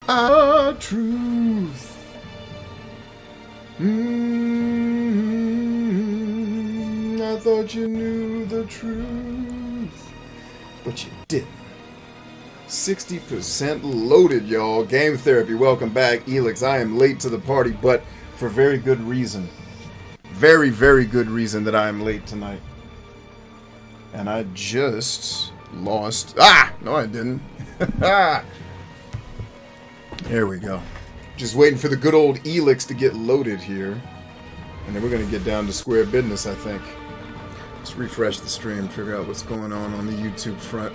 Truth. I thought you knew the truth, but you didn't. 60% loaded, y'all. Game therapy. Welcome back, Elex. I am late to the party, but for very good reason. Very, very good reason that I am late tonight. And I just lost. No, I didn't. There we go. Just waiting for the good old Elex to get loaded here. And then we're going to get down to square business, I think. Let's refresh the stream, figure out what's going on the YouTube front.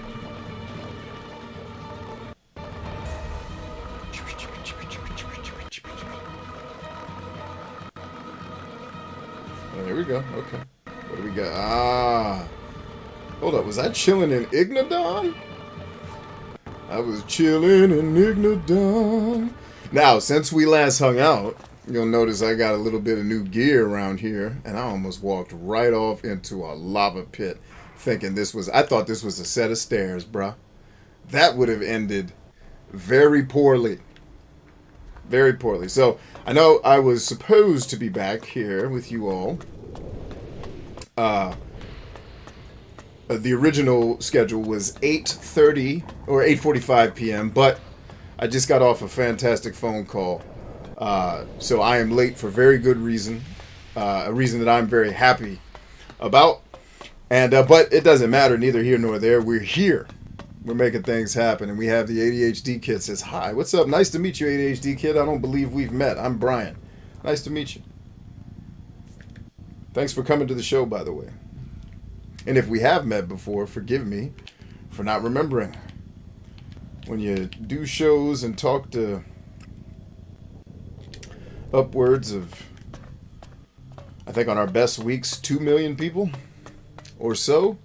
Oh, here we go. Okay. What do we got? Hold up. Was I chilling in Ignodon? I was chilling in Ignodon. Now, since we last hung out, you'll notice I got a little bit of new gear around here, and I almost walked right off into a lava pit, thinking I thought this was a set of stairs, bruh. That would have ended very poorly. Very poorly. So, I know I was supposed to be back here with you all. The original schedule was 8:30 or 8:45 p.m., but I just got off a fantastic phone call. So I am late for very good reason. A reason that I'm very happy about. And but it doesn't matter, neither here nor there. We're here. We're making things happen. And we have the ADHD kid says, hi, what's up? Nice to meet you, ADHD kid. I don't believe we've met. I'm Brian. Nice to meet you. Thanks for coming to the show, by the way. And if we have met before, forgive me for not remembering. When you do shows and talk to upwards of, I think on our best weeks, 2 million people or so,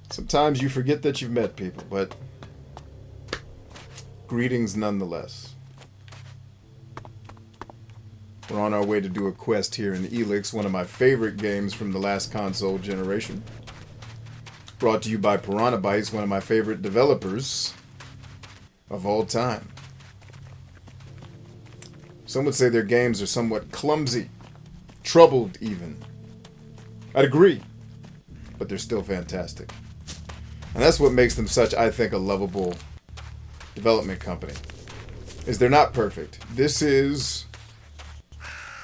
sometimes you forget that you've met people, but greetings nonetheless. We're on our way to do a quest here in Elex, one of my favorite games from the last console generation. Brought to you by Piranha Bytes, one of my favorite developers of all time. Some would say their games are somewhat clumsy, troubled even. I'd agree, but they're still fantastic. And that's what makes them such, I think, a lovable development company. Is they're not perfect. This is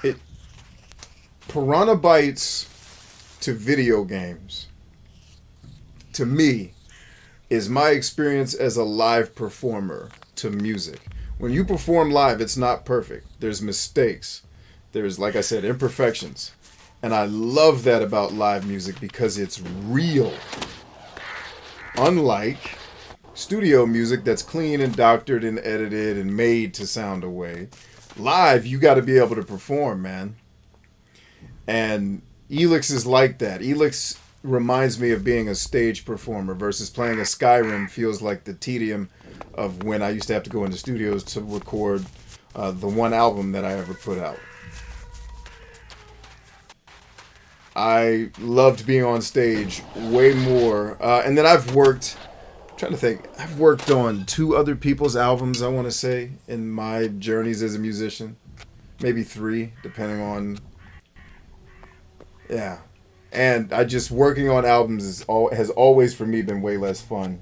it. Piranha Bytes to video games, to me, is my experience as a live performer to music. When you perform live, it's not perfect. There's mistakes. There's, like I said, imperfections. And I love that about live music because it's real. Unlike studio music that's clean and doctored and edited and made to sound away. Live, you got to be able to perform, man. And Elex is like that. Elex reminds me of being a stage performer versus playing a Skyrim feels like the tedium of when I used to have to go into studios to record the one album that I ever put out. I loved being on stage way more. And then I've worked on 2 other people's albums, I want to say, in my journeys as a musician. Maybe 3, depending on... Yeah. And working on albums has always, for me, been way less fun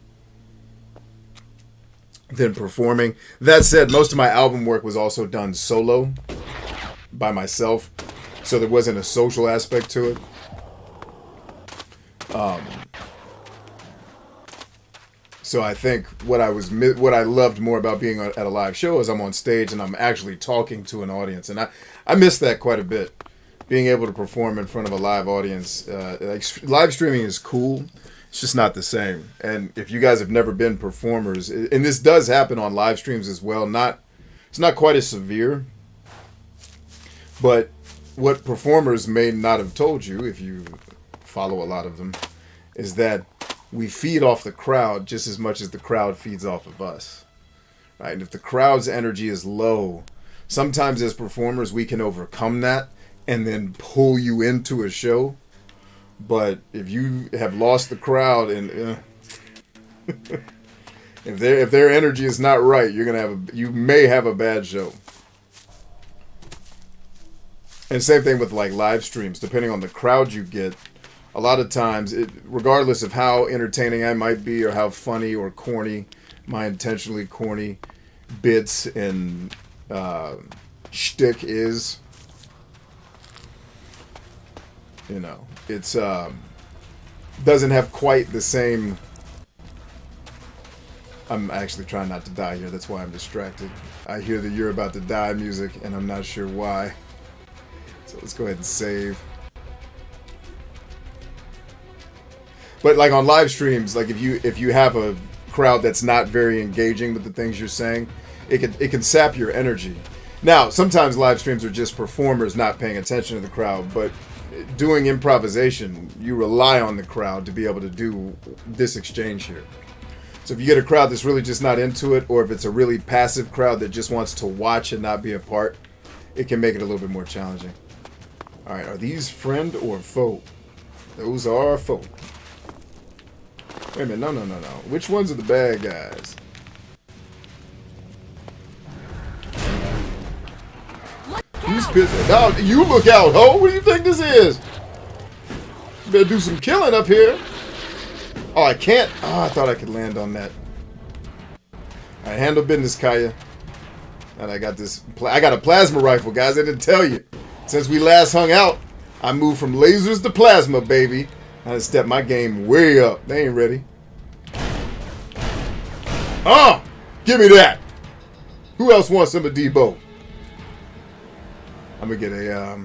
than performing. That said, most of my album work was also done solo, by myself, so there wasn't a social aspect to it. So I think what I loved more about being at a live show is I'm on stage and I'm actually talking to an audience, and I miss that quite a bit. Being able to perform in front of a live audience, live streaming is cool. It's just not the same. And if you guys have never been performers, and this does happen on live streams as well, it's not quite as severe. But what performers may not have told you, if you follow a lot of them, is that we feed off the crowd just as much as the crowd feeds off of us. Right? And if the crowd's energy is low, sometimes as performers we can overcome that and then pull you into a show. But if you have lost the crowd and If their energy is not right, you may have a bad show. And same thing with like live streams, depending on the crowd you get. A lot of times, regardless of how entertaining I might be or how funny or corny my intentionally corny bits and shtick is, you know, it's doesn't have quite the same. I'm actually trying not to die here. That's why I'm distracted. I hear the "you're about to die" music, and I'm not sure why. So let's go ahead and save. But like on live streams, like if you have a crowd that's not very engaging with the things you're saying, it can sap your energy. Now, sometimes live streams are just performers not paying attention to the crowd, but doing improvisation, you rely on the crowd to be able to do this exchange here. So if you get a crowd that's really just not into it, or if it's a really passive crowd that just wants to watch and not be a part, it can make it a little bit more challenging. All right, are these friend or foe? Those are foe. Wait a minute, no. Which ones are the bad guys? Who's pissed? Now, you look out, ho! What do you think this is? You better do some killing up here. Oh, I can't. Oh, I thought I could land on that. All right, handle business, Kaya. And I got this. I got a plasma rifle, guys. I didn't tell you. Since we last hung out, I moved from lasers to plasma, baby. I stepped my game way up. They ain't ready. Oh, give me that. Who else wants some of Debo? I'm gonna get a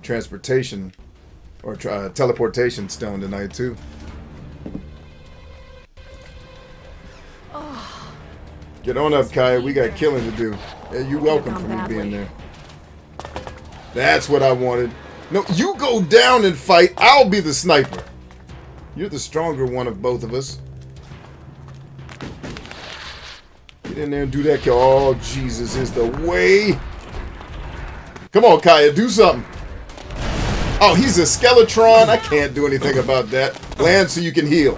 transportation or teleportation stone tonight too. Get on up, Kaya. We got killing to do. Yeah, you're welcome for me being there. That's what I wanted. No, you go down and fight. I'll be the sniper. You're the stronger one of both of us. Get in there and do that kill. Oh, Jesus is the way. Come on, Kaya, do something. Oh, he's a Skeletron. I can't do anything about that. Land so you can heal.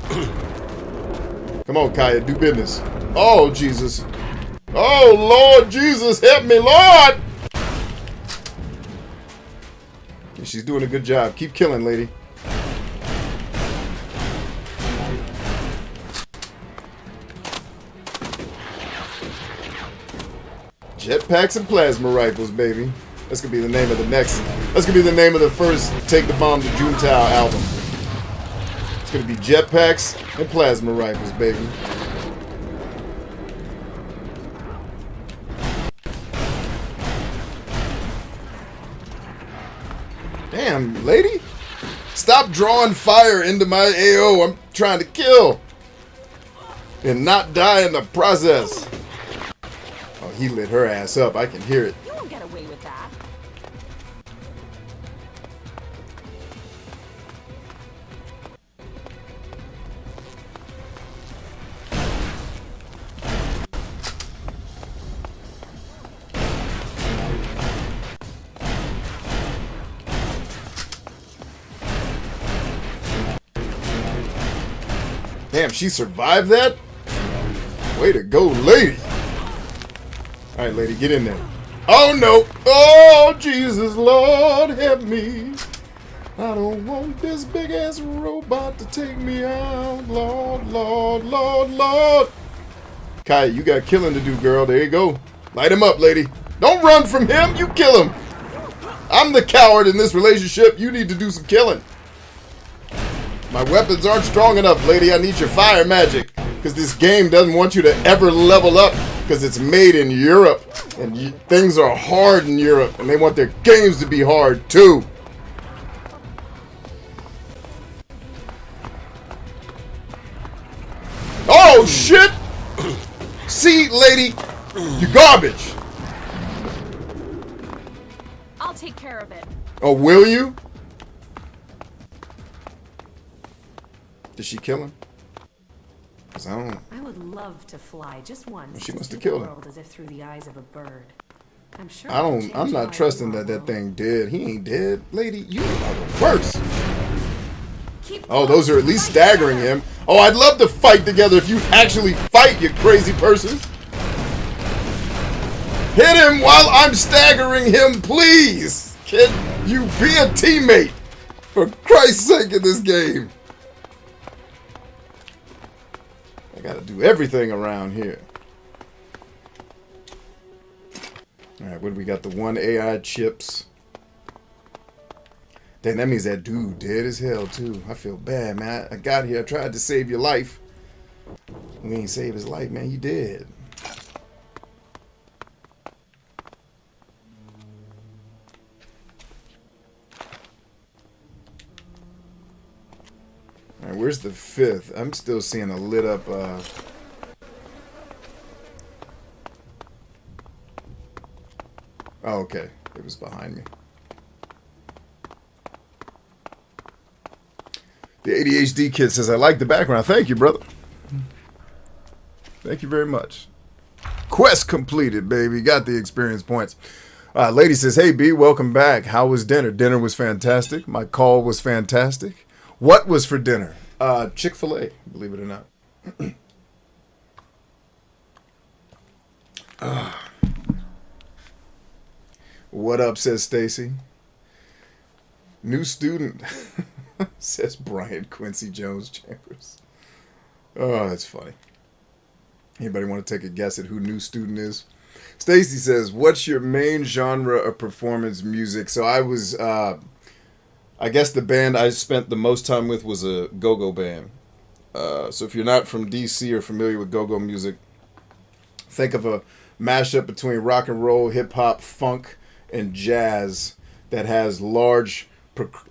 Come on, Kaya, do business. Oh, Jesus. Oh, Lord Jesus, help me, Lord. Yeah, she's doing a good job. Keep killing, lady. Jetpacks and plasma rifles, baby. That's gonna be the name of the next. That's gonna be the name of the first Take the Bomb to Juntao album. It's gonna be jetpacks and plasma rifles, baby. Damn, lady. Stop drawing fire into my AO. I'm trying to kill. And not die in the process. Oh, he lit her ass up. I can hear it. You won't get away with that. Damn, she survived that? Way to go, lady. Alright, lady, get in there. Oh, no. Oh, Jesus, Lord, help me. I don't want this big-ass robot to take me out. Lord, Lord, Lord, Lord. Kaya, you got killing to do, girl. There you go. Light him up, lady. Don't run from him. You kill him. I'm the coward in this relationship. You need to do some killing. My weapons aren't strong enough, lady. I need your fire magic. Because this game doesn't want you to ever level up. Because it's made in Europe. And things are hard in Europe. And they want their games to be hard, too. Oh, shit! See, lady, you garbage. I'll take care of it. Oh, will you? Did she kill him? 'Cause I don't. I would love to fly just once. Well, she must have to see the killed him. world as if through the eyes of a bird. I'm sure. I'm not trusting that thing dead. He ain't dead. Lady, you are the worst. Oh, those are at least staggering him. Oh, I'd love to fight together if you actually fight, you crazy person. Hit him while I'm staggering him, please. Can you be a teammate? For Christ's sake in this game. I gotta do everything around here. Alright, what do we got? The 1 AI chips. Dang, that means that dude dead as hell, too. I feel bad, man. I got here. I tried to save your life. We ain't saved his life, man. You dead. Alright, where's the 5th? I'm still seeing a lit up, Oh, okay. It was behind me. The ADHD kid says, I like the background. Thank you, brother. Thank you very much. Quest completed, baby. Got the experience points. Lady says, hey, B, welcome back. How was dinner? Dinner was fantastic. My call was fantastic. What was for dinner? Chick-fil-A, believe it or not. What up, says Stacy. New student, says Brian Quincy Jones Chambers. Oh, that's funny. Anybody want to take a guess at who new student is? Stacy says, what's your main genre of performance music? So I was, I guess the band I spent the most time with was a go-go band. So if you're not from DC or familiar with go-go music, think of a mashup between rock and roll, hip-hop, funk, and jazz that has large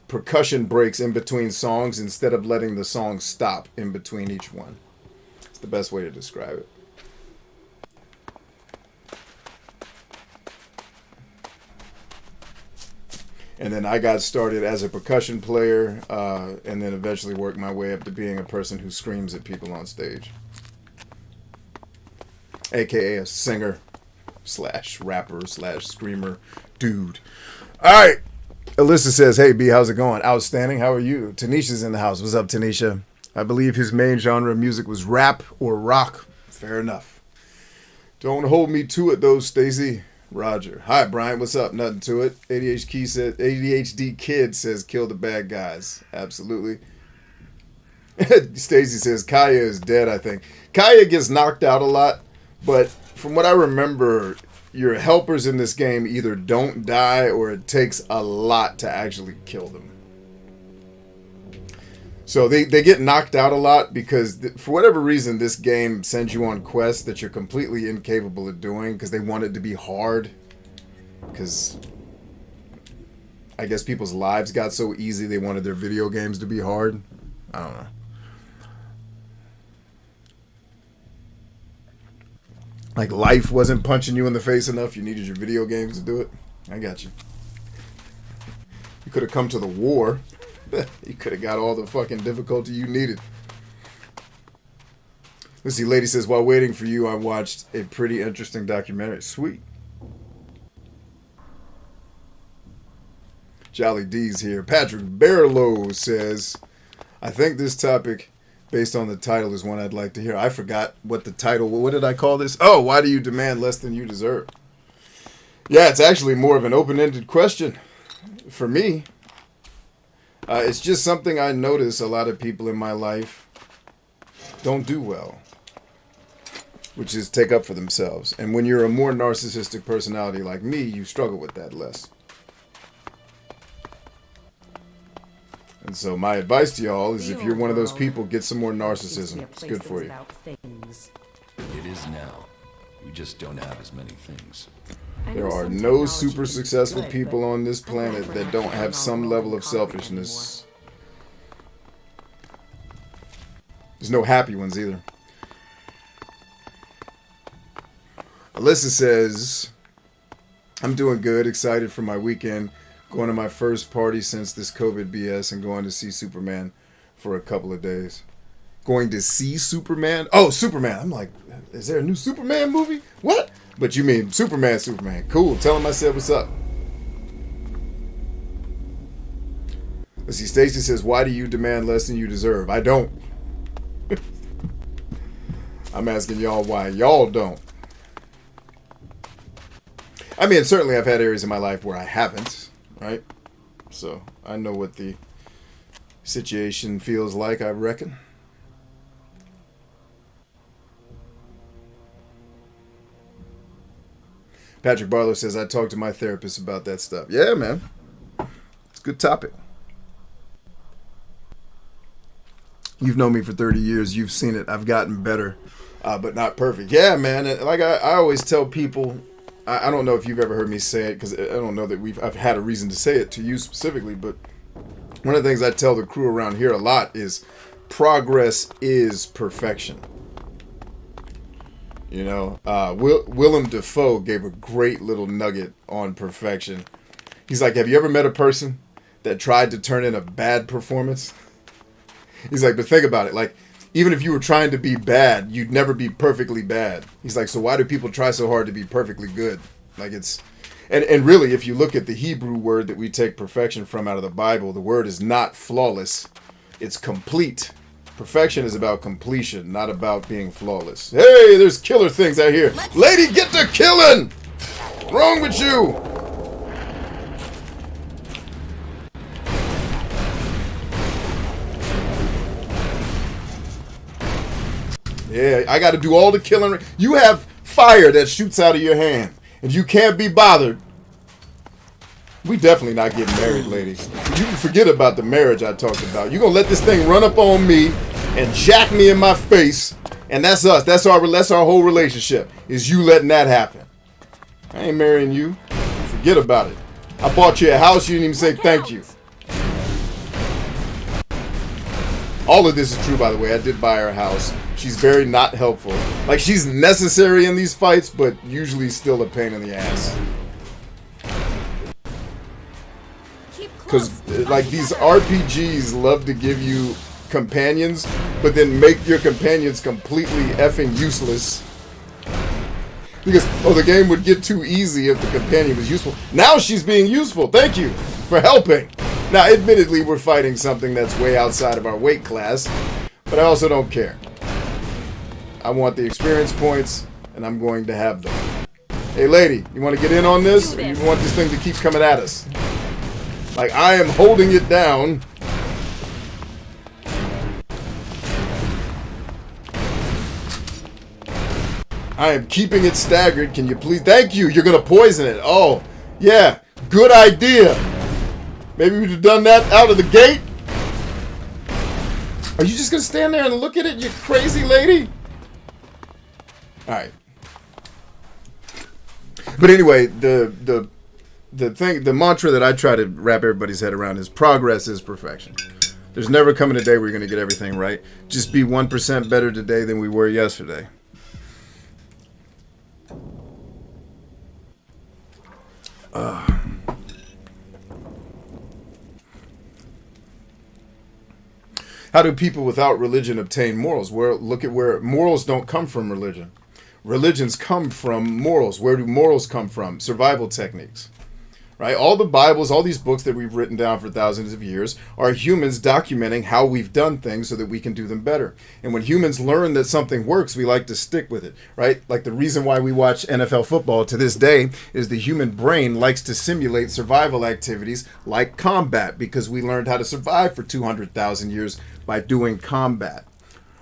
percussion breaks in between songs instead of letting the song stop in between each one. It's the best way to describe it. And then I got started as a percussion player, and then eventually worked my way up to being a person who screams at people on stage. AKA a singer / rapper / screamer dude. All right. Alyssa says, hey, B, how's it going? Outstanding. How are you? Tanisha's in the house. What's up, Tanisha? I believe his main genre of music was rap or rock. Fair enough. Don't hold me to it, though, Stacy. Roger. Hi, Brian. What's up? Nothing to it. ADHD kid says, kill the bad guys. Absolutely. Stacy says, Kaya is dead, I think. Kaya gets knocked out a lot, but from what I remember, your helpers in this game either don't die or it takes a lot to actually kill them. So they get knocked out a lot because for whatever reason this game sends you on quests that you're completely incapable of doing because they want it to be hard. Because I guess people's lives got so easy they wanted their video games to be hard. I don't know. Like life wasn't punching you in the face enough. You needed your video games to do it. I got you. You could have come to the war. You could have got all the fucking difficulty you needed. Let's see. Lady says, while waiting for you, I watched a pretty interesting documentary. Sweet. Jolly D's here. Patrick Barlow says, I think this topic, based on the title, is one I'd like to hear. I forgot what the title, what did I call this? Oh, why do you demand less than you deserve? Yeah, it's actually more of an open-ended question for me. It's just something I notice a lot of people in my life don't do well, which is take up for themselves. And when you're a more narcissistic personality like me, you struggle with that less. And so my advice to y'all is if you're one of those people, get some more narcissism. It's good for you. It is now. We just don't have as many things. There are no super successful people on this planet that don't have some level of selfishness. There's no happy ones either. Alyssa says, I'm doing good, excited for my weekend. Going to my first party since this COVID BS and going to see Superman for a couple of days. Going to see Superman? Oh, Superman. I'm like, is there a new Superman movie? What? But you mean Superman. Cool. Tell him I said what's up. Let's see, Stacy says, why do you demand less than you deserve? I don't. I'm asking y'all why y'all don't. I mean, certainly I've had areas in my life where I haven't, right? So I know what the situation feels like, I reckon. Patrick Barlow says, I talked to my therapist about that stuff. Yeah, man. It's a good topic. You've known me for 30 years. You've seen it. I've gotten better, but not perfect. Yeah, man. Like I always tell people, I don't know if you've ever heard me say it, because I don't know that I've had a reason to say it to you specifically, but one of the things I tell the crew around here a lot is progress is perfection. You know, Willem Dafoe gave a great little nugget on perfection. He's like, have you ever met a person that tried to turn in a bad performance? He's like, but think about it. Like, even if you were trying to be bad, you'd never be perfectly bad. He's like, so why do people try so hard to be perfectly good? Like, it's... And really, if you look at the Hebrew word that we take perfection from out of the Bible, the word is not flawless. It's complete. Perfection is about completion, not about being flawless. Hey, there's killer things out here. Lady, get to killing! What's wrong with you? Yeah, I got to do all the killing. You have fire that shoots out of your hand, and you can't be bothered. We definitely not getting married, ladies. You can forget about the marriage I talked about. You're going to let this thing run up on me and jack me in my face, and that's us. That's our whole relationship, is you letting that happen. I ain't marrying you. Forget about it. I bought you a house. You didn't even say thank you. All of this is true, by the way. I did buy her a house. She's very not helpful. Like, she's necessary in these fights, but usually still a pain in the ass. Because, like, these RPGs love to give you companions, but then make your companions completely effing useless. Because, oh, the game would get too easy if the companion was useful. Now she's being useful. Thank you for helping. Now, admittedly, we're fighting something that's way outside of our weight class, but I also don't care. I want the experience points, and I'm going to have them. Hey, lady, you want to get in on this? Or you want this thing to keep coming at us? Like, I am holding it down. I am keeping it staggered. Can you please? Thank you. You're going to poison it. Oh, yeah. Good idea. Maybe we'd have done that out of the gate. Are you just going to stand there and look at it, you crazy lady? All right. But anyway, the mantra that I try to wrap everybody's head around is progress is perfection. There's never coming a day where you're going to get everything right. Just be 1% better today than we were yesterday. How do people without religion obtain morals? Look at where morals don't come from religion. Religions come from morals. Where do morals come from? Survival techniques. Right? All the Bibles, all these books that we've written down for thousands of years are humans documenting how we've done things so that we can do them better. And when humans learn that something works, we like to stick with it, right? Like the reason why we watch NFL football to this day is the human brain likes to simulate survival activities like combat, because we learned how to survive for 200,000 years by doing combat,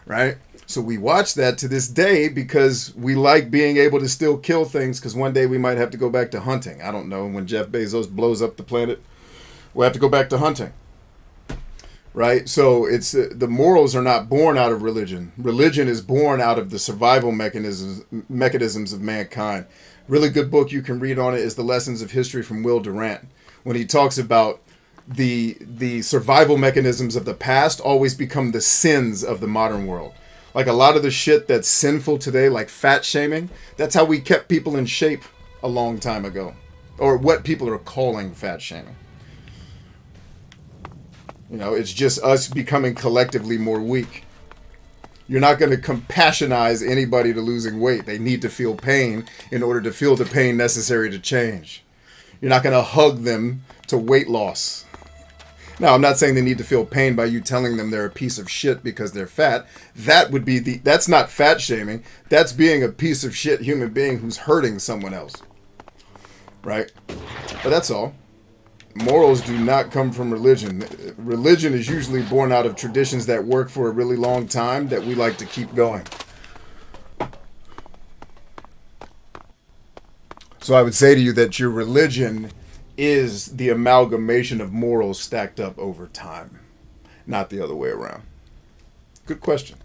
right? So we watch that to this day because we like being able to still kill things, because one day we might have to go back to hunting. I don't know, when Jeff Bezos blows up the planet, we'll have to go back to hunting. Right? So it's the morals are not born out of religion. Religion is born out of the survival mechanisms of mankind. Really good book you can read on it is The Lessons of History from Will Durant, when he talks about the survival mechanisms of the past always become the sins of the modern world. Like a lot of the shit that's sinful today, like fat shaming, that's how we kept people in shape a long time ago. Or what people are calling fat shaming. You know, it's just us becoming collectively more weak. You're not going to compassionize anybody to losing weight. They need to feel pain in order to feel the pain necessary to change. You're not going to hug them to weight loss. Now, I'm not saying they need to feel pain by you telling them they're a piece of shit because they're fat. That's not fat shaming. That's being a piece of shit human being who's hurting someone else. Right? But that's all. Morals do not come from religion. Religion is usually born out of traditions that work for a really long time that we like to keep going. So I would say to you that your religion is the amalgamation of morals stacked up over time, not the other way around. Good question.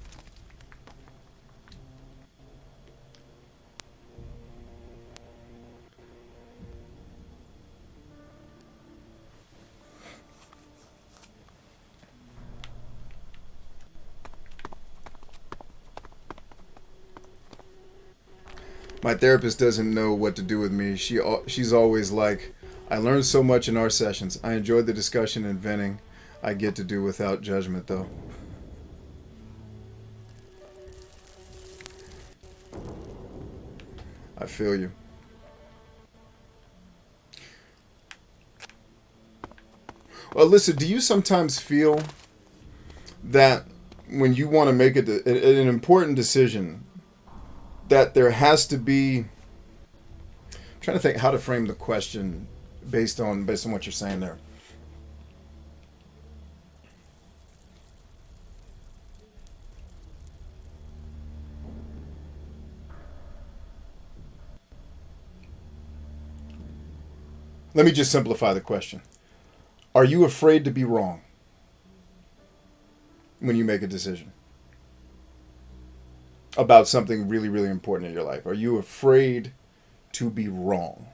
My therapist doesn't know what to do with me. She's always like, I learned so much in our sessions. I enjoyed the discussion and venting I get to do without judgment, though. I feel you. Well, listen, do you sometimes feel that when you want to make an important decision, that there has to be... I'm trying to think how to frame the question based on what you're saying there. Let me just simplify the question. Are you afraid to be wrong when you make a decision about something really, really important in your life? Are you afraid to be wrong?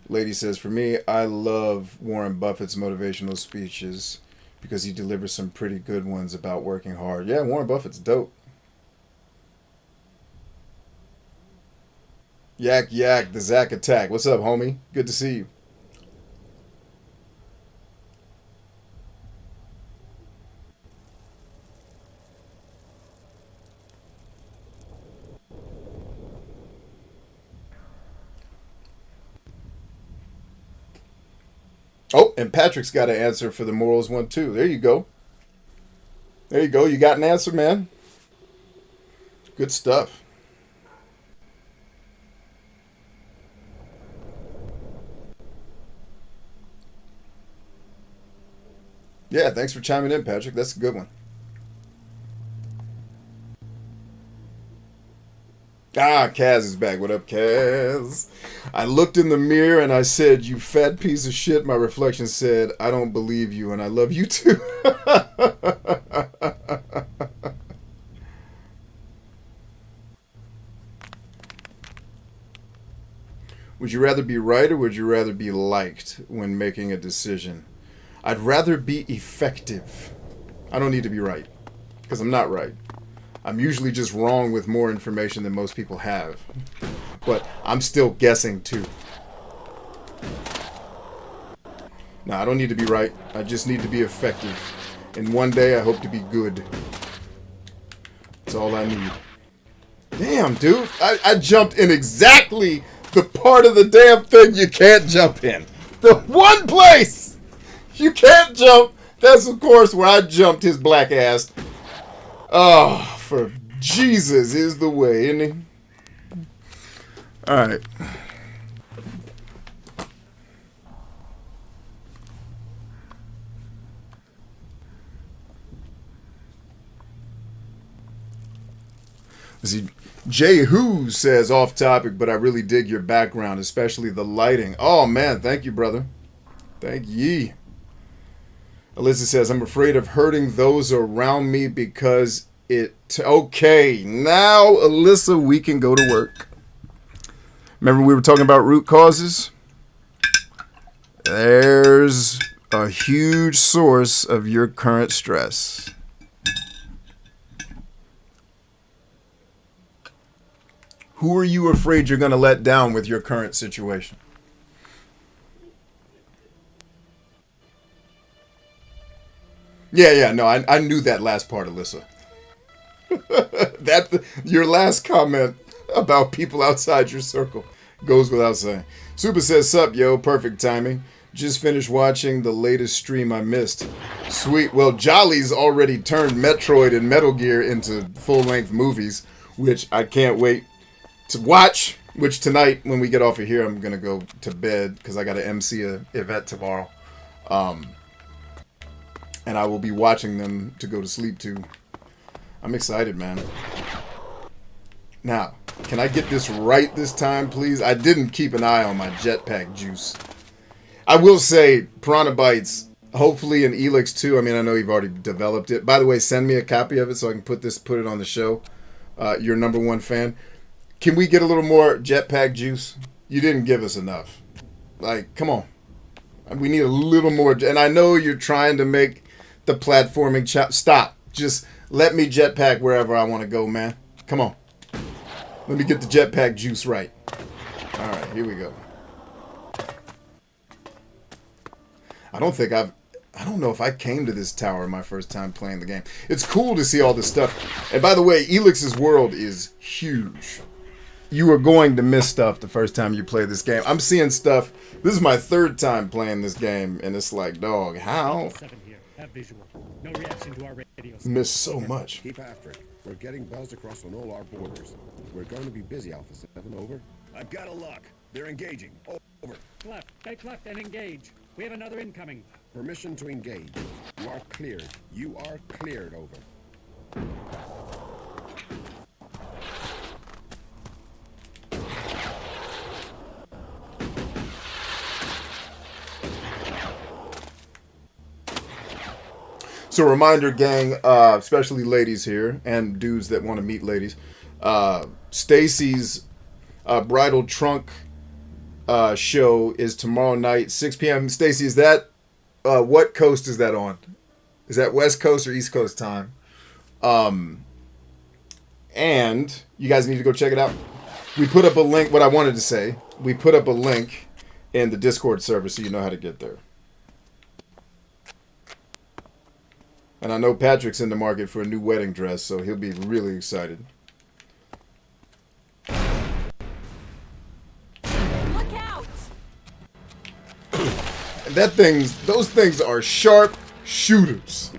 Lady says, for me, I love Warren Buffett's motivational speeches because he delivers some pretty good ones about working hard. Yeah, Warren Buffett's dope. Yak, the Zach attack. What's up, homie? Good to see you. Oh, and Patrick's got an answer for the morals one, too. There you go. There you go. You got an answer, man. Good stuff. Yeah, thanks for chiming in, Patrick. That's a good one. Ah, Kaz is back. What up, Kaz? I looked in the mirror and I said, you fat piece of shit. My reflection said, I don't believe you and I love you too. Would you rather be right or would you rather be liked when making a decision? I'd rather be effective. I don't need to be right because I'm not right. I'm usually just wrong with more information than most people have. But I'm still guessing too. No, I don't need to be right. I just need to be effective. And one day I hope to be good. That's all I need. Damn, dude. I jumped in exactly the part of the damn thing you can't jump in. The one place you can't jump. That's, of course, where I jumped his black ass. Oh, for Jesus is the way, isn't he? All right. Let's see. Jay Who says, off topic, but I really dig your background, especially the lighting. Oh, man. Thank you, brother. Thank ye. Alyssa says, I'm afraid of hurting those around me because okay, now, Alyssa, we can go to work. Remember we were talking about root causes? There's a huge source of your current stress. Who are you afraid you're going to let down with your current situation? Yeah, no, I knew that last part, Alyssa. Your last comment about people outside your circle goes without saying. Super says, sup, yo, perfect timing. Just finished watching the latest stream I missed. Sweet. Well, Jolly's already turned Metroid and Metal Gear into full-length movies, which I can't wait to watch. Which tonight, when we get off of here, I'm going to go to bed because I got to MC a event tomorrow. And I will be watching them to go to sleep to. I'm excited, man. Now, can I get this right this time, please? I didn't keep an eye on my jetpack juice. I will say, Piranha Bytes, hopefully in Elex 2, I mean, I know you've already developed it. By the way, send me a copy of it so I can put it on the show. Your #1 fan. Can we get a little more jetpack juice? You didn't give us enough. Like, come on. We need a little more. And I know you're trying to make the platforming stop. Just let me jetpack wherever I want to go, man. Come on. Let me get the jetpack juice right. All right, here we go. I don't know if I came to this tower my first time playing the game. It's cool to see all this stuff. And by the way, Elix's world is huge. You are going to miss stuff the first time you play this game. I'm seeing stuff. This is my 3rd time playing this game, and it's like, dog, how? No reaction to our radio. Miss so much. Keep after it. We're getting buzzed across on all our borders. We're going to be busy, Alpha 7. Over. I've got a lock. They're engaging. Over. Left. Take left and engage. We have another incoming. Permission to engage. You are cleared. You are cleared. Over. So reminder, gang, especially ladies here and dudes that want to meet ladies. Stacy's bridal trunk show is tomorrow night, 6 p.m. Stacy, is that what coast is that on? Is that West Coast or East Coast time? And you guys need to go check it out. We put up a link. What I wanted to say, we put up a link in the Discord server so you know how to get there. And I know Patrick's in the market for a new wedding dress, so he'll be really excited. Look out! And those things are sharp shooters.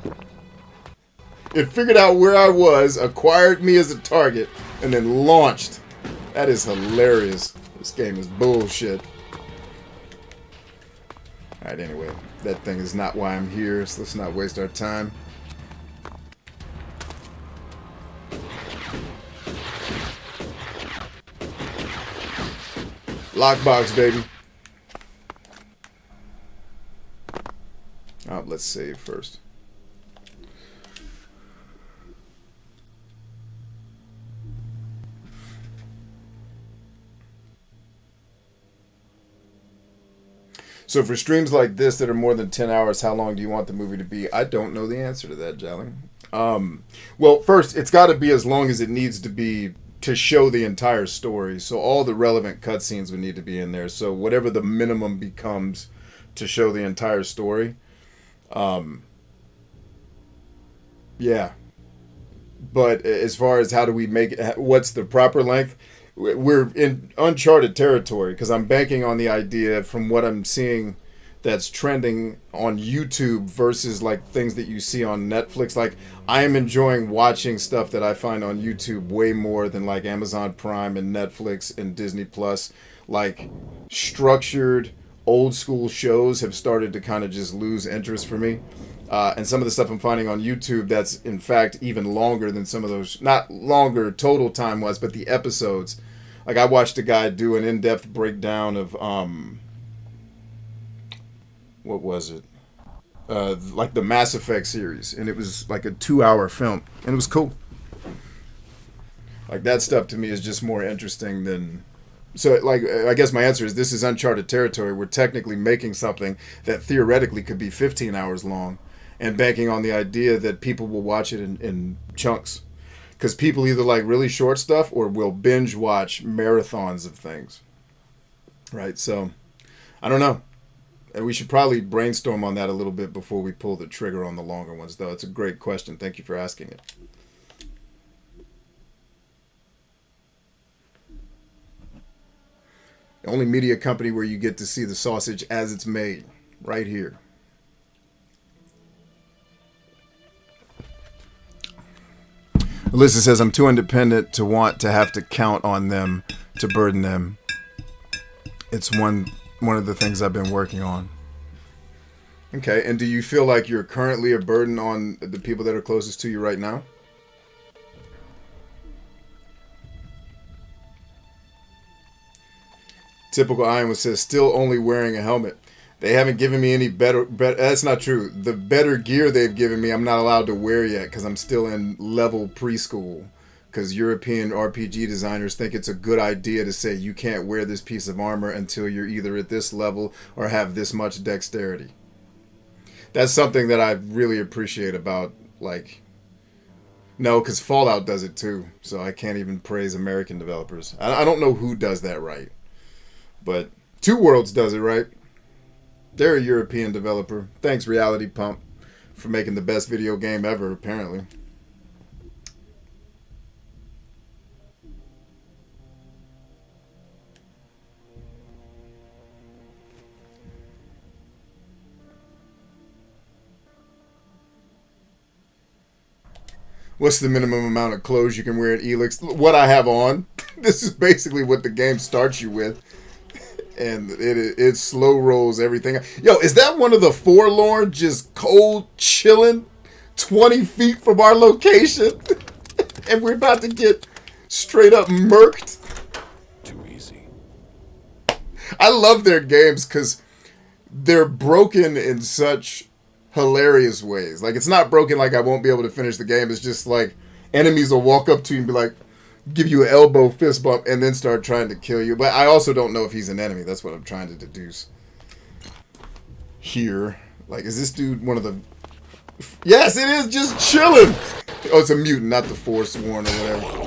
It figured out where I was, acquired me as a target, and then launched. That is hilarious. This game is bullshit. Alright, anyway. That thing is not why I'm here, so let's not waste our time. Lockbox, baby. Oh, let's save first. So for streams like this that are more than 10 hours, how long do you want the movie to be? I don't know the answer to that, Jolly. Well, first, it's got to be as long as it needs to be to show the entire story. So all the relevant cutscenes would need to be in there. So whatever the minimum becomes to show the entire story. Yeah. But as far as how do we make it, what's the proper length? We're in uncharted territory because I'm banking on the idea from what I'm seeing that's trending on YouTube versus like things that you see on Netflix. Like I am enjoying watching stuff that I find on YouTube way more than like Amazon Prime and Netflix and Disney Plus. Like structured old school shows have started to kind of just lose interest for me. And some of the stuff I'm finding on YouTube that's in fact even longer than some of those, not longer total time was, but the episodes. Like I watched a guy do an in-depth breakdown of what was it? Like the Mass Effect series, and it was like a 2-hour film, and it was cool. Like that stuff to me is just more interesting than. So like I guess my answer is this is uncharted territory. We're technically making something that theoretically could be 15 hours long, and banking on the idea that people will watch it in chunks. Because people either like really short stuff or will binge watch marathons of things. Right? So, I don't know. And we should probably brainstorm on that a little bit before we pull the trigger on the longer ones, though. It's a great question. Thank you for asking it. Only media company where you get to see the sausage as it's made. Right here. Alyssa says, I'm too independent to want to have to count on them to burden them. It's one of the things I've been working on. Okay, and do you feel like you're currently a burden on the people that are closest to you right now? Typical Iowa says, still only wearing a helmet. They haven't given me any better. That's not true. The better gear they've given me, I'm not allowed to wear yet because I'm still in level preschool. Because European RPG designers think it's a good idea to say you can't wear this piece of armor until you're either at this level or have this much dexterity. That's something that I really appreciate about, like... No, because Fallout does it too. So I can't even praise American developers. I don't know who does that right. But Two Worlds does it right. They're a European developer. Thanks, Reality Pump, for making the best video game ever, apparently. What's the minimum amount of clothes you can wear at Elex? What I have on. This is basically what the game starts you with. And it slow rolls everything. Yo, is that one of the Forlorn just cold chilling 20 feet from our location? And we're about to get straight up murked? Too easy. I love their games because they're broken in such hilarious ways. Like, it's not broken like I won't be able to finish the game. It's just like enemies will walk up to you and be like, give you an elbow fist bump and then start trying to kill you. But I also don't know if he's an enemy. That's what I'm trying to deduce here. Like, is this dude one of the... Yes, it is, just chilling. Oh, it's a mutant, not the Forsworn or whatever.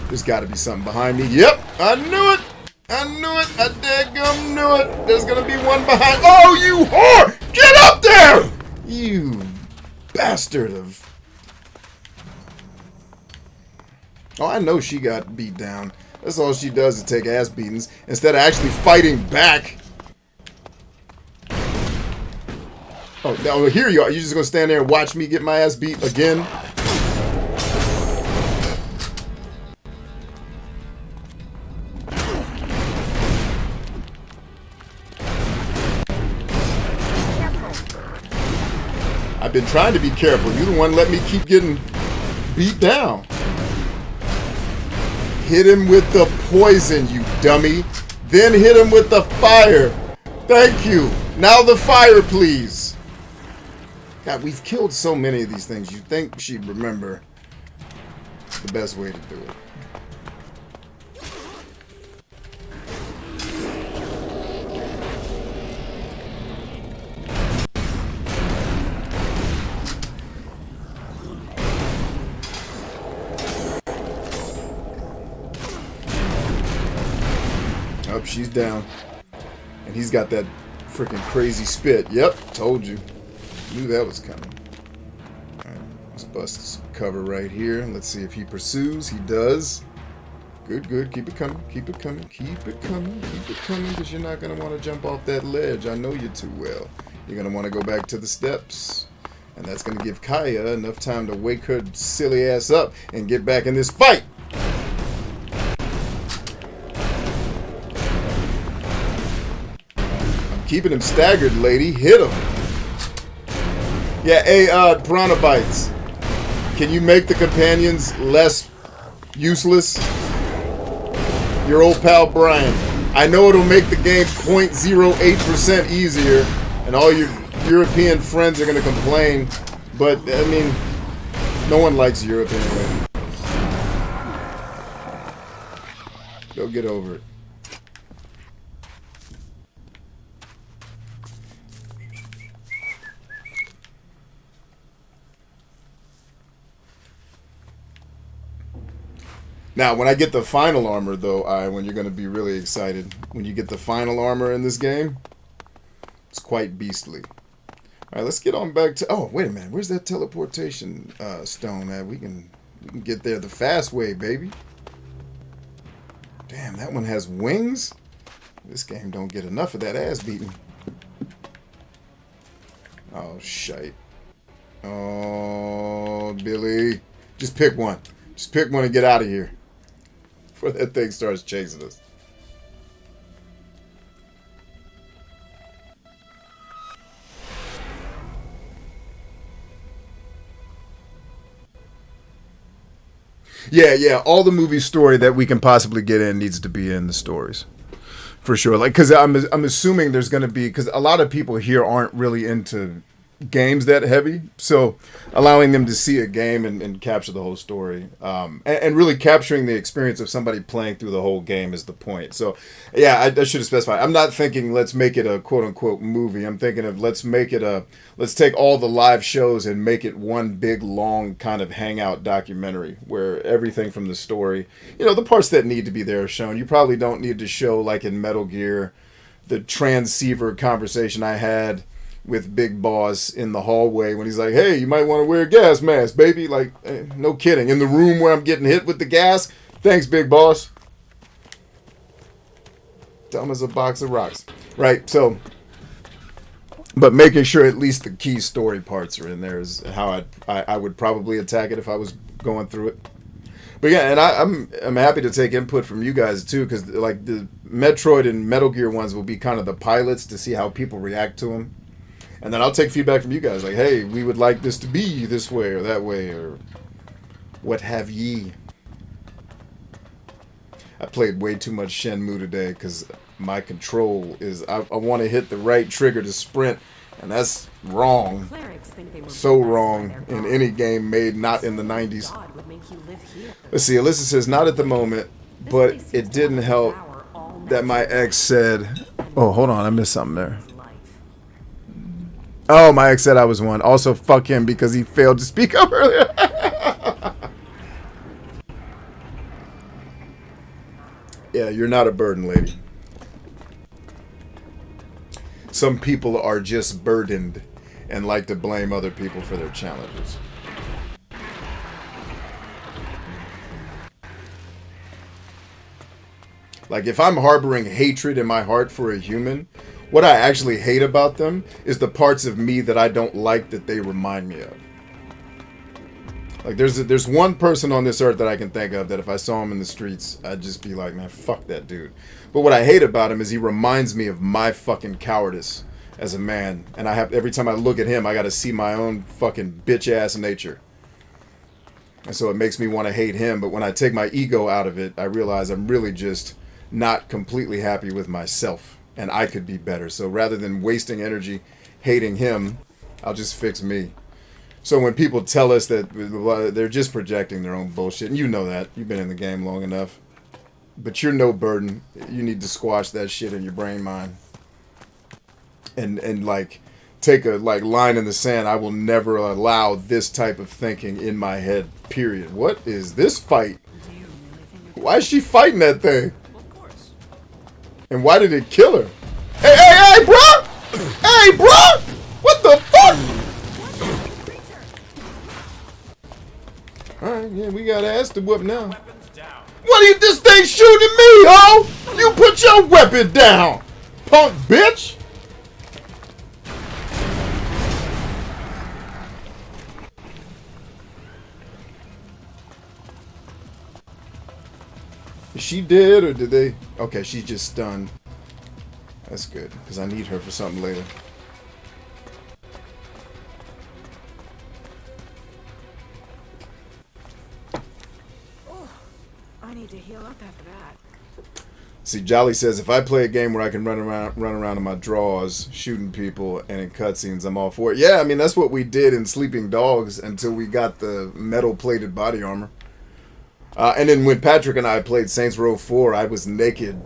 There's got to be something behind me. Yep, I knew it. I knew it. I daggum knew it. There's going to be one behind. Oh, you whore! Get up there! You bastard of... Oh, I know she got beat down. That's all she does is take ass beatings instead of actually fighting back. Oh, now here you are. You're just going to stand there and watch me get my ass beat again? I've been trying to be careful. You're the one let me keep getting beat down. Hit him with the poison, you dummy. Then hit him with the fire. Thank you. Now the fire, please. God, we've killed so many of these things. You'd think she'd remember the best way to do it. Oh, she's down. And he's got that freaking crazy spit. Yep, told you. Knew that was coming. Alright, let's bust this cover right here. Let's see if he pursues. He does. Good, good. Keep it coming. Keep it coming. Keep it coming. Keep it coming. Because you're not going to want to jump off that ledge. I know you too well. You're going to want to go back to the steps. And that's going to give Kaya enough time to wake her silly ass up and get back in this fight. Keeping him staggered, lady. Hit him. Yeah, hey, Piranha Bytes. Can you make the companions less useless? Your old pal Brian. I know it'll make the game 0.08% easier, and all your European friends are going to complain, but, I mean, no one likes Europe anyway. Go get over it. Now, when I get the final armor, though, when you're going to be really excited. When you get the final armor in this game, it's quite beastly. All right, let's get on back to. Oh, wait a minute. Where's that teleportation stone at? We can get there the fast way, baby. Damn, that one has wings. This game don't get enough of that ass beating. Oh shite. Oh, Billy, just pick one. Just pick one and get out of here before that thing starts chasing us. Yeah. All the movie story that we can possibly get in needs to be in the stories, for sure. Like, because I'm assuming there's going to be, because a lot of people here aren't really into games that heavy, so allowing them to see a game and capture the whole story, and really capturing the experience of somebody playing through the whole game is the point. So yeah, I should have specified. I'm not thinking let's make it a quote unquote movie. I'm thinking of let's take all the live shows and make it one big long kind of hangout documentary where everything from the story, the parts that need to be there are shown. You probably don't need to show, like in Metal Gear, the transceiver conversation I had with B+Pos in the hallway when he's like, hey, you might want to wear a gas mask, baby. Like, no kidding. In the room where I'm getting hit with the gas. Thanks, B+Pos. Dumb as a box of rocks. Right, so, but making sure at least the key story parts are in there is how I would probably attack it if I was going through it. But yeah, and I'm happy to take input from you guys too, because like the Metroid and Metal Gear ones will be kind of the pilots to see how people react to them. And then I'll take feedback from you guys, like, hey, we would like this to be this way or that way, or what have ye. I played way too much Shenmue today because my control is, I want to hit the right trigger to sprint, and that's wrong. Clerics think they were So blessed by wrong their in God. any game made not in the 90s. God would make you live here. Let's see, Alyssa says, not at the moment, This but place seems it to didn't want to help devour all that my natural ex said, oh, hold on, I missed something there. life. Oh, my ex said I was one. Also, fuck him because he failed to speak up earlier. Yeah, you're not a burden, lady. Some people are just burdened and like to blame other people for their challenges. Like, if I'm harboring hatred in my heart for a human, what I actually hate about them is the parts of me that I don't like that they remind me of. Like, there's one person on this earth that I can think of that if I saw him in the streets, I'd just be like, man, fuck that dude. But what I hate about him is he reminds me of my fucking cowardice as a man. And every time I look at him, I gotta see my own fucking bitch-ass nature. And so it makes me want to hate him. But when I take my ego out of it, I realize I'm really just not completely happy with myself. And I could be better. So rather than wasting energy hating him, I'll just fix me. So when people tell us that they're just projecting their own bullshit, and you know that. You've been in the game long enough. But you're no burden. You need to squash that shit in your brain mind. And like, take a line in the sand. I will never allow this type of thinking in my head, period. What is this fight? Why is she fighting that thing? And why did it kill her? Hey, bro! Hey, bro! What the fuck? Alright, yeah, we got ass to whoop now. What are this thing shooting at me, ho? You put your weapon down, punk bitch! Is she dead or did they? Okay, she's just stunned. That's good, because I need her for something later. Oh, I need to heal up after that. See, Jolly says, if I play a game where I can run around in my drawers, shooting people, and in cutscenes, I'm all for it. Yeah, I mean, that's what we did in Sleeping Dogs until we got the metal-plated body armor. And then when Patrick and I played Saints Row 4, I was naked.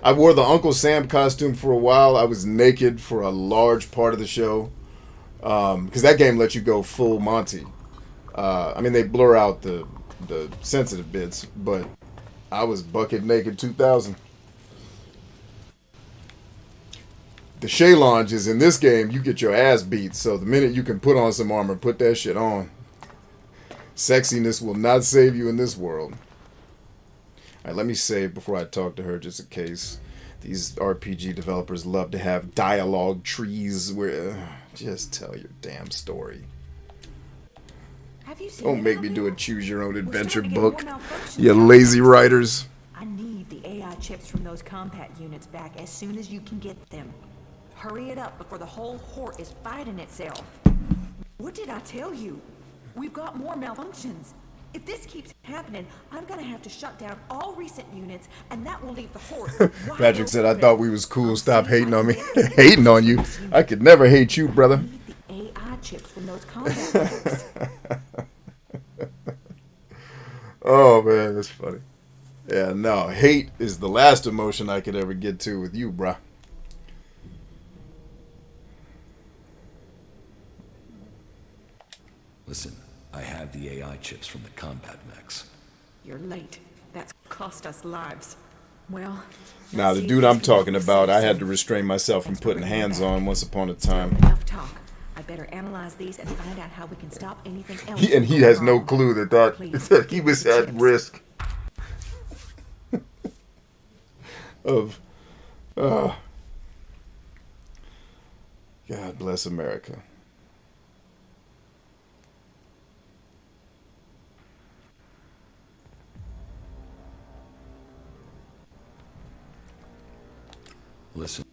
I wore the Uncle Sam costume for a while. I was naked for a large part of the show. Because that game lets you go full Monty. I mean, they blur out the sensitive bits, but I was bucket naked 2000. The Calaan is in this game, you get your ass beat. So the minute you can put on some armor, put that shit on. Sexiness will not save you in this world. Alright, let me save before I talk to her, just in case. These RPG developers love to have dialogue trees where... just tell your damn story. Have you seen Don't it make out me do there? a choose-your-own-adventure We're starting to get book. more malfunctions You out lazy there. writers. I need the AI chips from those combat units back as soon as you can get them. Hurry it up before the whole horde is fighting itself. What did I tell you? We've got more malfunctions. If this keeps happening, I'm gonna have to shut down all recent units, and that will leave the horde wide Patrick said, I open. thought we was cool. I'm Stop saying hating I on me. can get Hating on you. I could never hate you, brother. need the AI chips from those combat units. Oh, man, that's funny. Yeah, no, hate is the last emotion I could ever get to with you, bruh. Listen, I have the AI chips from the combat mechs. You're late. That's cost us lives. Well, Now, let's the see dude if I'm this can talking make about, I sense. had to restrain myself from Thanks for putting bringing hands it back. on once upon a time. Enough talk. I better analyze these and find out how we can stop anything else. And he from has going no wrong. clue Please, that he was give me at chips. risk of, God bless America. Listen,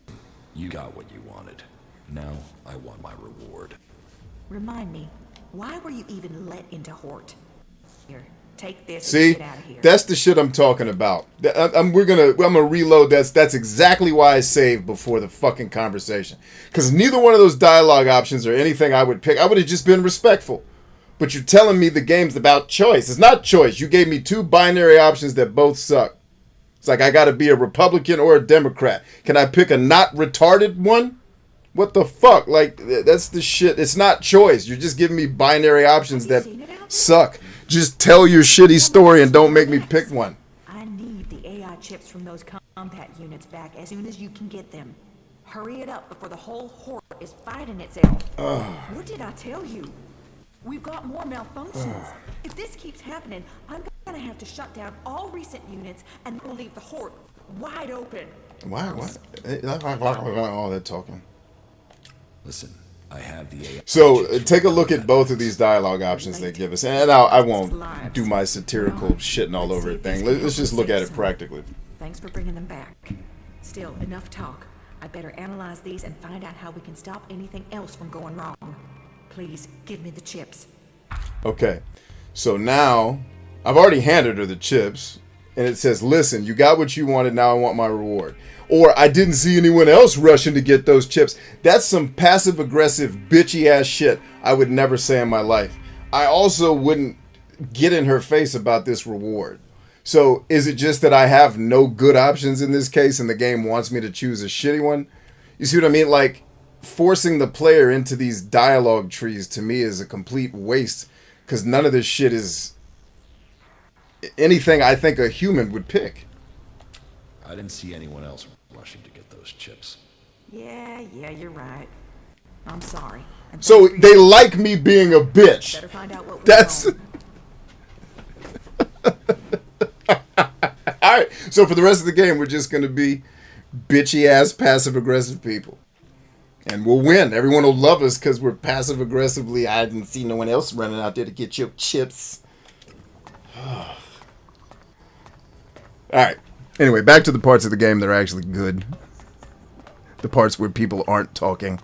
you got what you wanted. Now, I want my reward. Remind me, why were you even let into Hort? Here, take this See, and get out of here. that's the shit I'm talking about. I'm gonna reload. That's exactly why I saved before the fucking conversation. Because neither one of those dialogue options or anything I would pick, I would have just been respectful. But you're telling me the game's about choice. It's not choice. You gave me two binary options that both suck. It's like I gotta be a Republican or a Democrat. Can I pick a not retarded one? What the fuck? Like, that's the shit. It's not choice. You're just giving me binary options that suck. Just tell your shitty story and don't make me pick one. I need the AI chips from those combat units back as soon as you can get them. Hurry it up before the whole horde is fighting itself. What did I tell you? We've got more malfunctions. If this keeps happening, I'm gonna have to shut down all recent units and we'll leave the horde wide open. Why? All that talking. Listen, I have the AI So chips from take a the look at combat both of mechs. these dialogue options they give us, and I won't do my satirical shitting all over it thing. Let's just look at it practically. Thanks for bringing them back. Still, enough talk. I better analyze these and find out how we can stop anything else from going wrong. Please, give me the chips. Okay, so now I've already handed her the chips, and it says, listen, you got what you wanted, now I want my reward. Or I didn't see anyone else rushing to get those chips. That's some passive-aggressive, bitchy-ass shit I would never say in my life. I also wouldn't get in her face about this reward. So is it just that I have no good options in this case and the game wants me to choose a shitty one? You see what I mean? Like, forcing the player into these dialogue trees to me is a complete waste because none of this shit is anything I think a human would pick. I didn't see anyone else rushing to get those chips. Yeah, you're right. I'm sorry. And So thanks for they your- like me being a bitch. Better find out what went That's wrong. alright. So for the rest of the game, we're just gonna be bitchy ass passive aggressive people. And we'll win. Everyone will love us because we're passive aggressively. I didn't see no one else running out there to get your chips. Alright. Anyway, back to the parts of the game that are actually good. The parts where people aren't talking.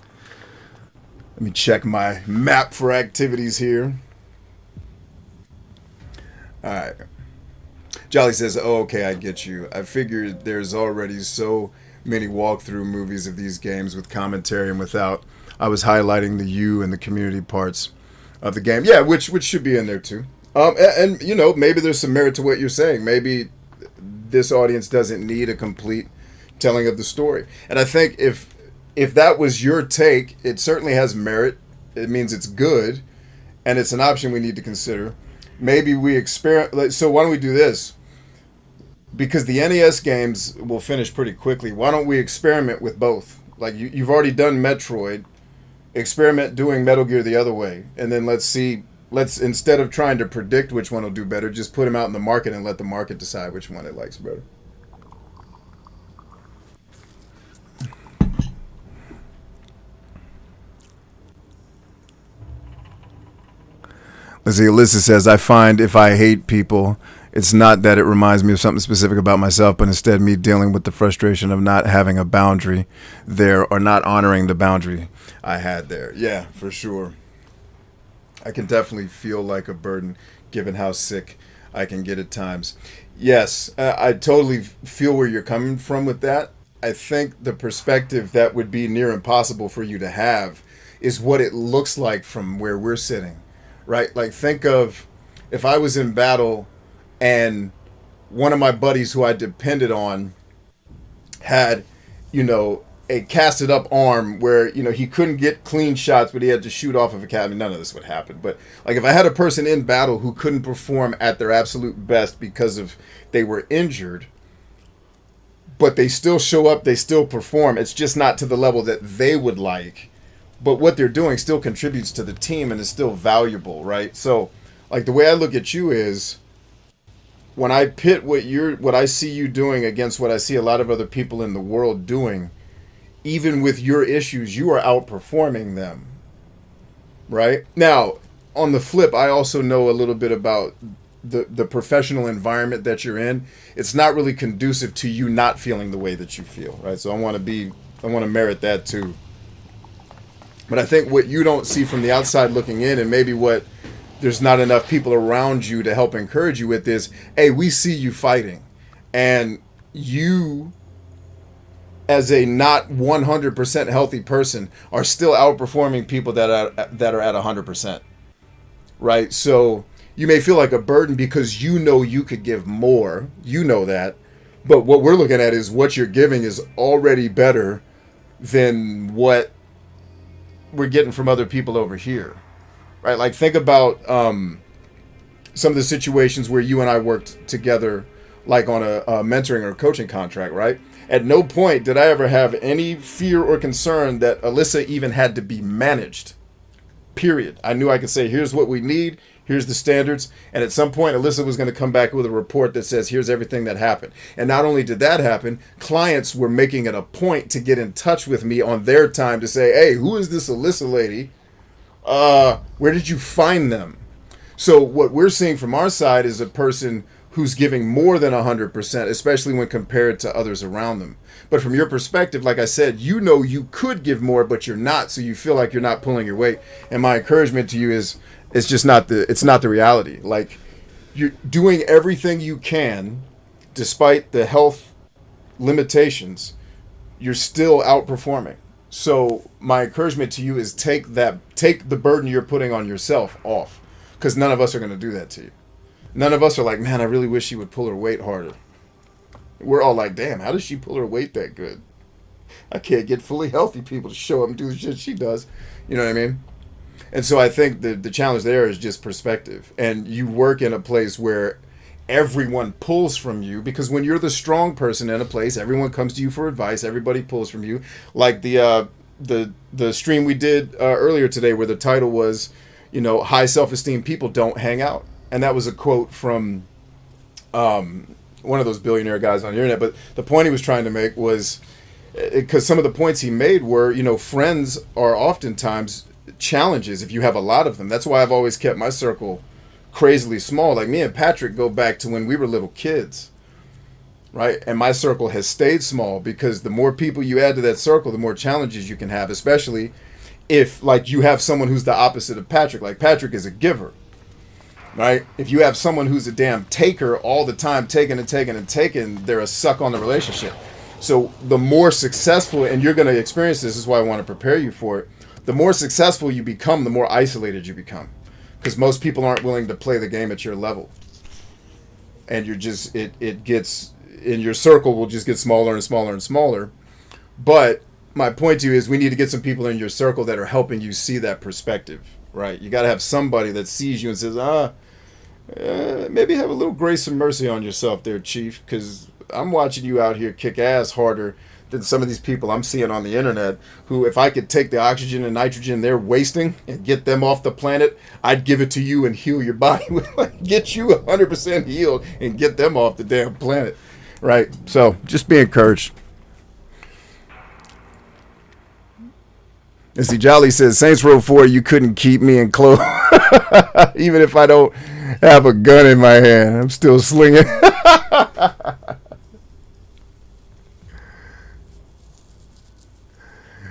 Let me check my map for activities here. Alright. Jolly says, oh, okay, I get you. I figured there's already so many walkthrough movies of these games with commentary and without. I was highlighting the you and the community parts of the game. Yeah, which should be in there too. And you know, maybe there's some merit to what you're saying. Maybe this audience doesn't need a complete telling of the story. And I think if that was your take, it certainly has merit. It means it's good, and it's an option we need to consider. Maybe we experiment. So why don't we do this? Because the NES games will finish pretty quickly. Why don't we experiment with both Like you've already done Metroid. Experiment doing Metal Gear the other way, and then let's instead of trying to predict which one will do better, just put them out in the market and let the market decide which one it likes better. Let's see, Alyssa says, I find if I hate people, it's not that it reminds me of something specific about myself, but instead me dealing with the frustration of not having a boundary there or not honoring the boundary I had there. Yeah, for sure. I can definitely feel like a burden given how sick I can get at times. Yes, I totally feel where you're coming from with that. I think the perspective that would be near impossible for you to have is what it looks like from where we're sitting. Right? Like, think of if I was in battle and one of my buddies who I depended on had, a casted up arm where, he couldn't get clean shots, but he had to shoot off of a cabin. None of this would happen. But, like, if I had a person in battle who couldn't perform at their absolute best because of they were injured, but they still show up, they still perform. It's just not to the level that they would like. But what they're doing still contributes to the team and is still valuable, right? So, like, the way I look at you is when I pit what I see you doing against what I see a lot of other people in the world doing, even with your issues, you are outperforming them, right? Now, on the flip, I also know a little bit about the professional environment that you're in. It's not really conducive to you not feeling the way that you feel, right? So I want to merit that too. But I think what you don't see from the outside looking in, and maybe what there's not enough people around you to help encourage you with is, hey, we see you fighting. And you, as a not 100% healthy person, are still outperforming people that are at 100%. Right? So you may feel like a burden because you could give more. You know that. But what we're looking at is what you're giving is already better than what we're getting from other people over here, right? Like, think about some of the situations where you and I worked together, like on a mentoring or coaching contract, right? At no point did I ever have any fear or concern that Alyssa even had to be managed, period. I knew I could say, here's what we need, here's the standards, and at some point Alyssa was going to come back with a report that says, here's everything that happened. And not only did that happen, clients were making it a point to get in touch with me on their time to say, hey, who is this Alyssa lady? Where did you find them? So what we're seeing from our side is a person who's giving more than 100%, especially when compared to others around them. But from your perspective, like I said, you could give more, but you're not, so you feel like you're not pulling your weight. And my encouragement to you is, it's just not the reality. Like, you're doing everything you can, despite the health limitations, you're still outperforming. So my encouragement to you is take the burden you're putting on yourself off, because none of us are going to do that to you. None of us are like, man, I really wish she would pull her weight harder. We're all like, damn, how does she pull her weight that good? I can't get fully healthy people to show up and do the shit she does. You know what I mean? And so I think the challenge there is just perspective. And you work in a place where everyone pulls from you, because when you're the strong person in a place, everyone comes to you for advice. Everybody pulls from you. Like the stream we did earlier today, where the title was, high self-esteem people don't hang out. And that was a quote from one of those billionaire guys on the internet. But the point he was trying to make was, because some of the points he made were, friends are oftentimes challenges if you have a lot of them. That's why I've always kept my circle crazily small. Like, me and Patrick go back to when we were little kids, right? And my circle has stayed small, because the more people you add to that circle, the more challenges you can have, especially if, like, you have someone who's the opposite of Patrick. Like, Patrick is a giver, right? If you have someone who's a damn taker all the time, taking and taking and taking, they're a suck on the relationship. So the more successful, and you're going to experience this is why I want to prepare you for it, the more successful you become, the more isolated you become. Because most people aren't willing to play the game at your level. And you're just, it gets, in your circle will just get smaller and smaller and smaller. But my point to you is, we need to get some people in your circle that are helping you see that perspective, right? You got to have somebody that sees you and says, maybe have a little grace and mercy on yourself there, Chief, because I'm watching you out here kick ass harder than some of these people I'm seeing on the internet who, if I could take the oxygen and nitrogen they're wasting and get them off the planet, I'd give it to you and heal your body. Get you 100% healed and get them off the damn planet. Right? So, just be encouraged. And see, Jolly says, Saints Row 4, you couldn't keep me in close. Even if I don't have a gun in my hand, I'm still slinging.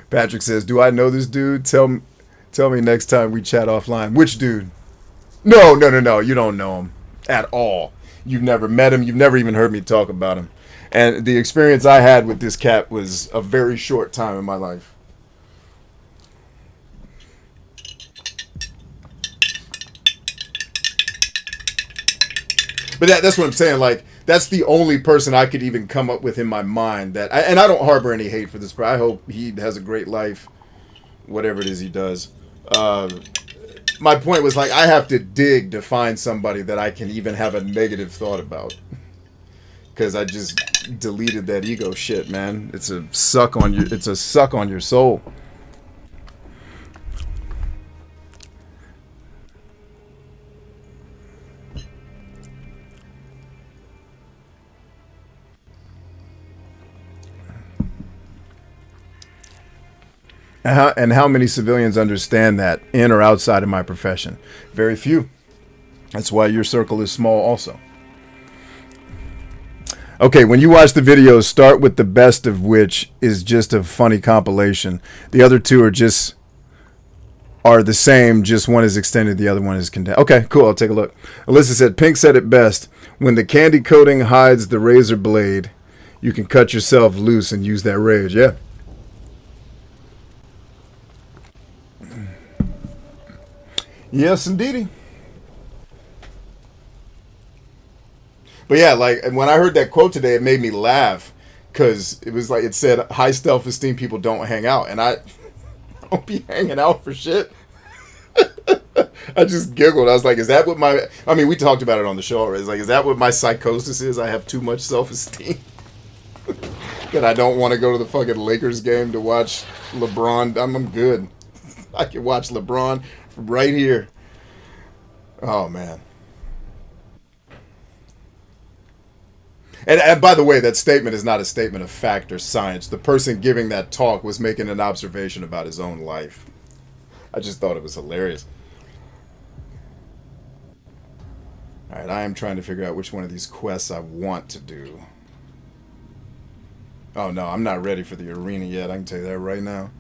Patrick says, do I know this dude? Tell me next time we chat offline. Which dude? No. You don't know him at all. You've never met him. You've never even heard me talk about him. And the experience I had with this cat was a very short time in my life. But that's what I'm saying. Like, that's the only person I could even come up with in my mind that, and I don't harbor any hate for this, but I hope he has a great life, whatever it is he does. My point was, like, I have to dig to find somebody that I can even have a negative thought about, because I just deleted that ego shit, man. It's a suck on your soul. And how many civilians understand that in or outside of my profession? Very few. That's why your circle is small also. Okay, when you watch the videos, start with the best of which is just a funny compilation. The other two are the same, just one is extended, the other one is condensed. Okay, cool, I'll take a look. Alyssa said, Pink said it best. When the candy coating hides the razor blade, you can cut yourself loose and use that rage. Yeah. Yes, indeedy. But yeah, like, when I heard that quote today, it made me laugh, because it was like, it said, high self-esteem people don't hang out, and I don't be hanging out for shit. I just giggled. I was like, is that what we talked about it on the show already. It's like, is that what my psychosis is? I have too much self-esteem. That I don't want to go to the fucking Lakers game to watch LeBron. I'm good. I can watch LeBron right here. Oh, man. And by the way, that statement is not a statement of fact or science. The person giving that talk was making an observation about his own life. I just thought it was hilarious. All right, I am trying to figure out which one of these quests I want to do. Oh, no, I'm not ready for the arena yet. I can tell you that right now.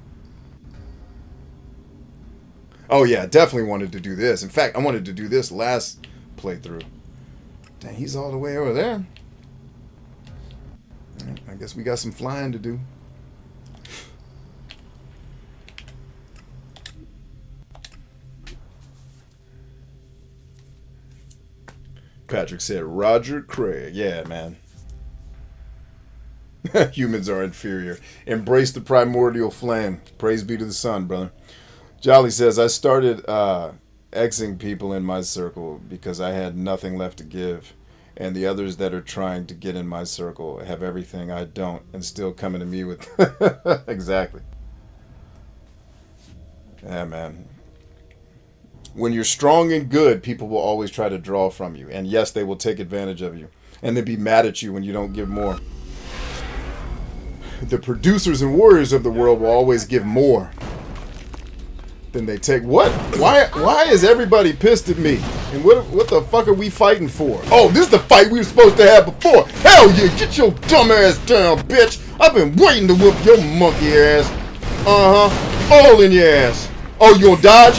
Oh, yeah, definitely wanted to do this. In fact, I wanted to do this last playthrough. Dang, he's all the way over there. I guess we got some flying to do. Patrick said, Roger Craig. Yeah, man. Humans are inferior. Embrace the primordial flame. Praise be to the sun, brother. Jolly says, I started Xing people in my circle because I had nothing left to give. And the others that are trying to get in my circle have everything I don't and still coming to me with... Exactly. Yeah, man. When you're strong and good, people will always try to draw from you. And yes, they will take advantage of you. And they'll be mad at you when you don't give more. The producers and warriors of the world will always give more than they take. What? Why is everybody pissed at me? And what the fuck are we fighting for? Oh, this is the fight we were supposed to have before. Hell yeah, get your dumb ass down, bitch. I've been waiting to whoop your monkey ass. All in your ass. Oh, you gonna dodge?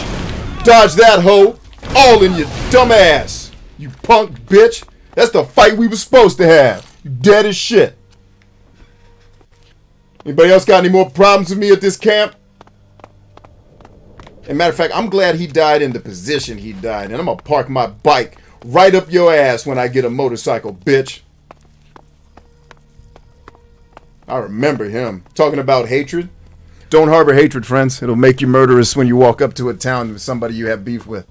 Dodge that hoe. All in your dumb ass. You punk bitch. That's the fight we were supposed to have. You dead as shit. Anybody else got any more problems with me at this camp? As a matter of fact, I'm glad he died in the position he died. And I'm going to park my bike right up your ass when I get a motorcycle, bitch. I remember him. Talking about hatred. Don't harbor hatred, friends. It'll make you murderous when you walk up to a town with somebody you have beef with.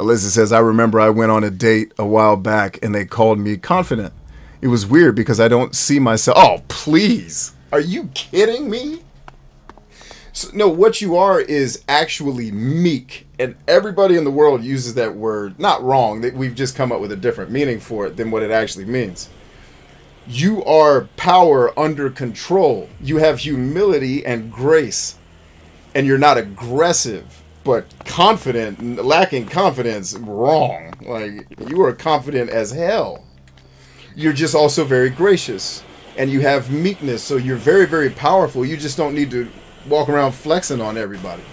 Alyssa says, I remember I went on a date a while back and they called me confident. It was weird because I don't see myself. Oh, please. Are you kidding me? So, no, what you are is actually meek. And everybody in the world uses that word, not wrong. We've just come up with a different meaning for it than what it actually means. You are power under control. You have humility and grace. And you're not aggressive. But confident, lacking confidence, wrong. Like, you are confident as hell. You're just also very gracious. And you have meekness, so you're very, very powerful. You just don't need to walk around flexing on everybody.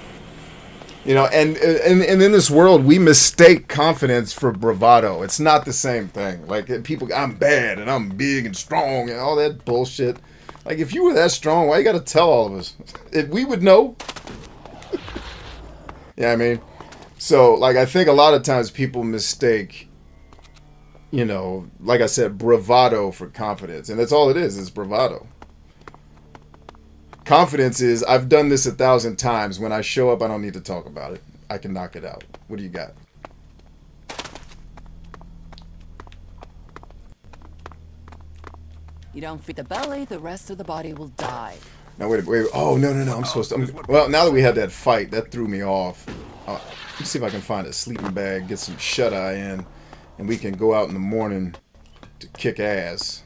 You know, and in this world, we mistake confidence for bravado. It's not the same thing. Like, people, I'm bad, and I'm big and strong, and all that bullshit. Like, if you were that strong, why you gotta tell all of us? If we would know. Yeah, I mean, so, like, I think a lot of times people mistake, you know, like I said, bravado for confidence. And that's all it is bravado. Confidence is, I've done this 1,000 times. When I show up, I don't need to talk about it. I can knock it out. What do you got? You don't feed the belly, the rest of the body will die. Now, wait. Oh, no. I'm supposed to. Well, now that we had that fight, that threw me off. Let's see if I can find a sleeping bag, get some shut-eye in, and we can go out in the morning to kick ass.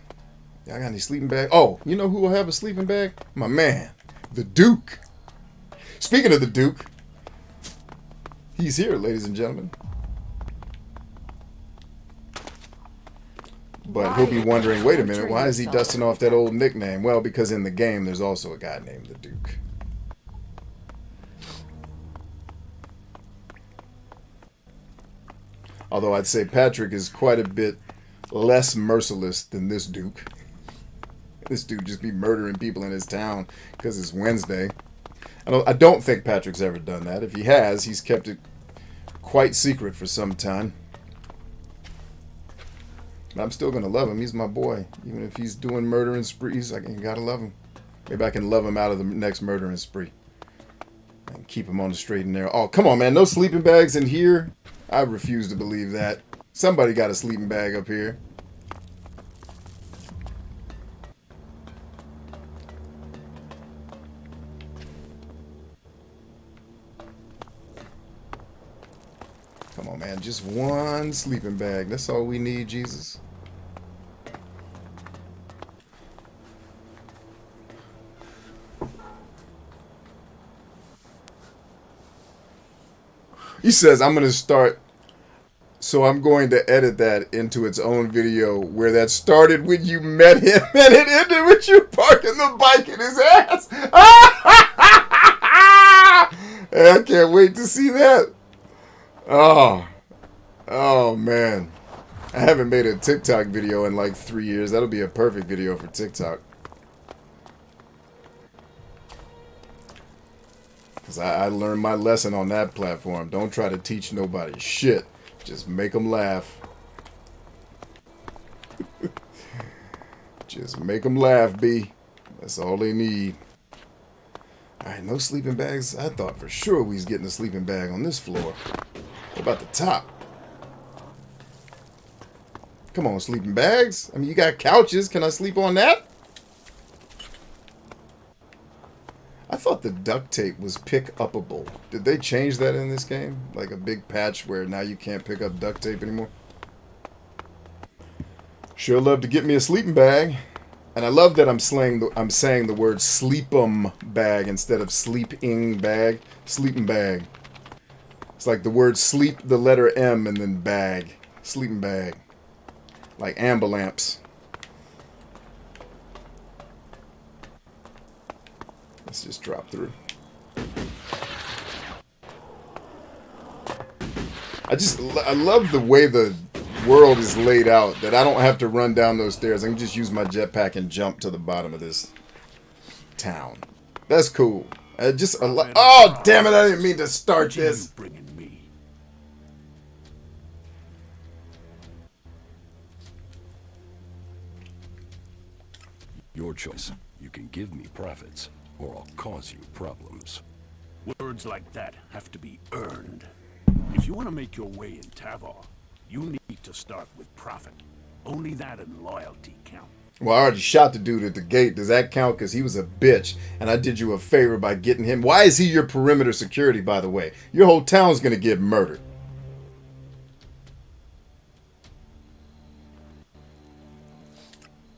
Y'all got any sleeping bag? Oh, you know who will have a sleeping bag? My man, the Duke. Speaking of the Duke, he's here, ladies and gentlemen. But he'll be wondering, wait a minute, why is he dusting off that old nickname? Well, because in the game, there's also a guy named the Duke. Although I'd say Patrick is quite a bit less merciless than this Duke. This dude just be murdering people in his town because it's Wednesday. I don't think Patrick's ever done that. If he has, he's kept it quite secret for some time. But I'm still going to love him. He's my boy. Even if he's doing murdering sprees, I gotta love him. Maybe I can love him out of the next murdering spree. And keep him on the straight and narrow. Oh, come on, man. No sleeping bags in here? I refuse to believe that. Somebody got a sleeping bag up here. Come on, man. Just one sleeping bag. That's all we need, Jesus. He says, I'm going to start, so I'm going to edit that into its own video where that started when you met him and it ended with you parking the bike in his ass. I can't wait to see that. Oh, man. I haven't made a TikTok video in like 3 years. That'll be a perfect video for TikTok. Because I learned my lesson on that platform. Don't try to teach nobody shit. Just make them laugh. Just make them laugh, B. That's all they need. Alright, no sleeping bags. I thought for sure we was getting a sleeping bag on this floor. What about the top? Come on, sleeping bags. I mean, you got couches. Can I sleep on that? I thought the duct tape was pick-upable. Did they change that in this game? Like a big patch where now you can't pick up duct tape anymore? Sure love to get me a sleeping bag. And I love that I'm saying the word sleep'em bag instead of sleeping bag. Sleeping bag. It's like the word sleep, the letter M, and then bag. Sleeping bag. Like ambulamps. Let's just drop through. I love the way the world is laid out, that I don't have to run down those stairs. I can just use my jetpack and jump to the bottom of this town. That's cool. Oh, damn it, I didn't mean to start this. Your choice. You can give me profits, or I'll cause you problems. Words like that have to be earned. If you want to make your way in Tavar, you need to start with profit. Only that and loyalty count. Well, I already shot the dude at the gate. Does that count? Because he was a bitch, and I did you a favor by getting him. Why is he your perimeter security, by the way? Your whole town's going to get murdered.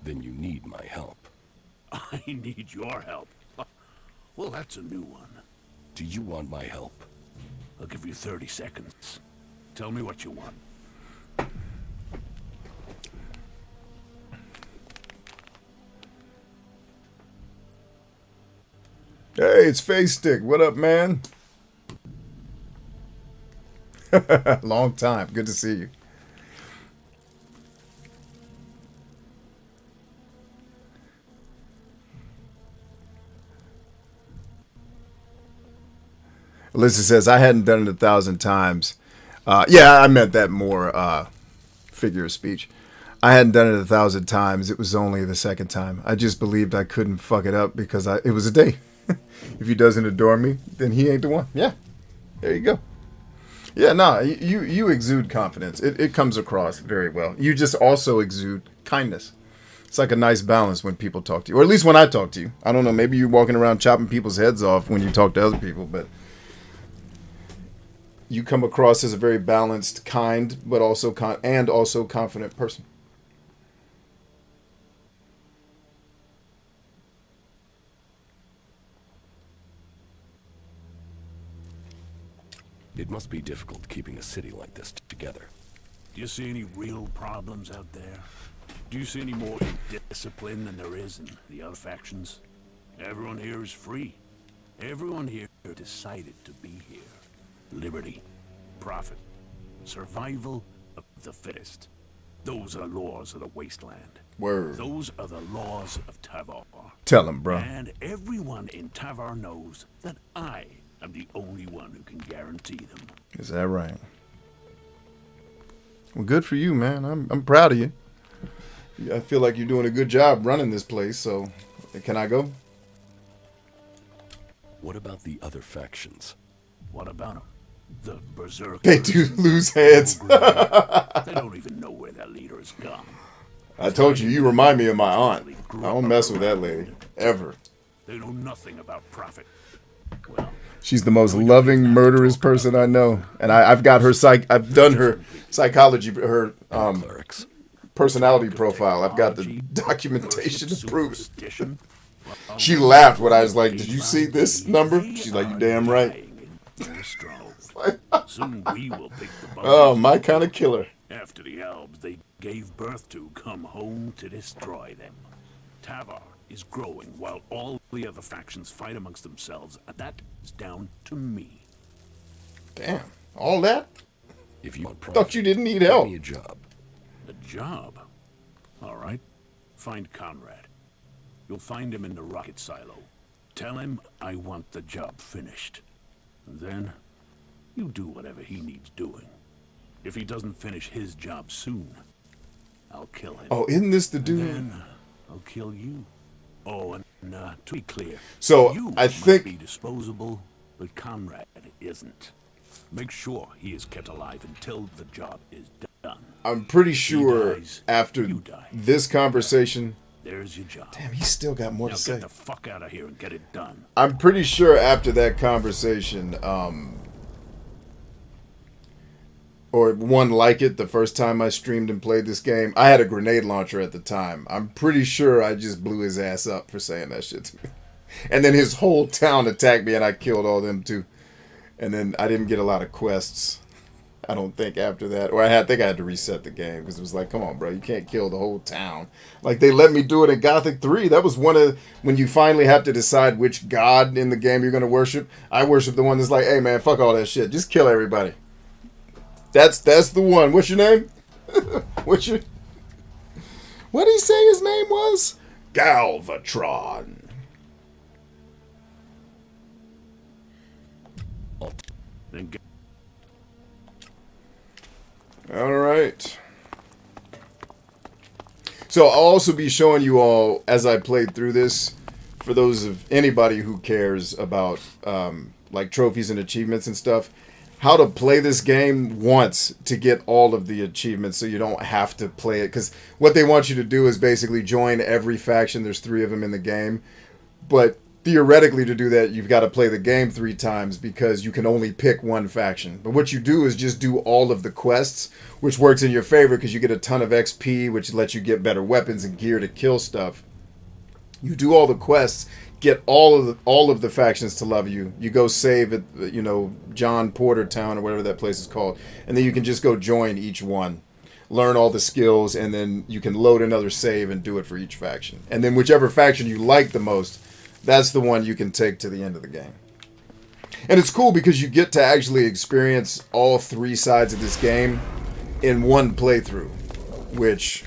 Then you need my help. I need your help. Well, that's a new one. Do you want my help? I'll give you 30 seconds. Tell me what you want. Hey, it's Face Stick. What up, man? Long time. Good to see you. Alyssa says, I hadn't done it 1,000 times. Yeah, I meant that more figure of speech. I hadn't done it 1,000 times. It was only the second time. I just believed I couldn't fuck it up because it was a date. If he doesn't adore me, then he ain't the one. Yeah, there you go. Yeah, nah, you exude confidence. It comes across very well. You just also exude kindness. It's like a nice balance when people talk to you. Or at least when I talk to you. I don't know, maybe you're walking around chopping people's heads off when you talk to other people, but you come across as a very balanced, kind, but also also confident person. It must be difficult keeping a city like this together. Do you see any real problems out there? Do you see any more discipline than there is in the other factions? Everyone here is free. Everyone here decided to be here. Liberty, profit, survival of the fittest. Those are the laws of the wasteland. Word. Those are the laws of Tavar. Tell him, bro. And everyone in Tavar knows that I am the only one who can guarantee them. Is that right? Well, good for you, man. I'm proud of you. I feel like you're doing a good job running this place, so can I go? What about the other factions? What about them? The Berserkers. They do lose heads. They don't even know where their leader has gone. I told you, you remind me of my aunt. I don't mess with that lady. Ever. They know nothing about profit. Well, she's the most loving, murderous person I know. And I've got her I've done her psychology, her Clerics. personality profile. I've got the documentation to prove it. She laughed when I was like, did you see this number? She's like, you damn right. Soon we will pick the Oh, my kind of killer. After the elves they gave birth to come home to destroy them. Tavar is growing while all the other factions fight amongst themselves, and that is down to me. Damn, all that? If you want Thought you didn't need give help. me a job. A job? All right. Find Conrad. You'll find him in the rocket silo. Tell him I want the job finished. And then you do whatever he needs doing. If he doesn't finish his job soon, I'll kill him. Oh, isn't this the And dude? then I'll kill you. Oh, and to be clear, So, you I might think- be disposable, but Conrad isn't. Make sure he is kept alive until the job is done. I'm pretty sure dies, after you die. this conversation... There's your job. Damn, he's still got more Now to say. get the fuck out of here and get it done. I'm pretty sure after that conversation, or one like it, the first time I streamed and played this game, I had a grenade launcher at the time. I'm pretty sure I just blew his ass up for saying that shit to me. And then his whole town attacked me and I killed all them too. And then I didn't get a lot of quests, I don't think, after that. Or I think I had to reset the game because it was like, come on, bro, you can't kill the whole town. Like, they let me do it in Gothic 3. That was one of, when you finally have to decide which god in the game you're going to worship. I worship the one that's like, hey, man, fuck all that shit. Just kill everybody. That's the one. What's your name? What did he say his name was? Galvatron. Then get All right. So I'll also be showing you all as I played through this, for those of anybody who cares about like trophies and achievements and stuff, how to play this game once to get all of the achievements, so you don't have to play it. Because what they want you to do is basically join every faction. There's 3 of them in the game, but theoretically, to do that, you've got to play the game 3 times because you can only pick one faction. But what you do is just do all of the quests, which works in your favor because you get a ton of XP, which lets you get better weapons and gear to kill stuff. You do all the quests, get all of the factions to love you. You go save at, you know, John Porter Town or whatever that place is called, and then you can just go join each one, learn all the skills, and then you can load another save and do it for each faction. And then whichever faction you like the most, that's the one you can take to the end of the game. And it's cool because you get to actually experience all 3 sides of this game in one playthrough, which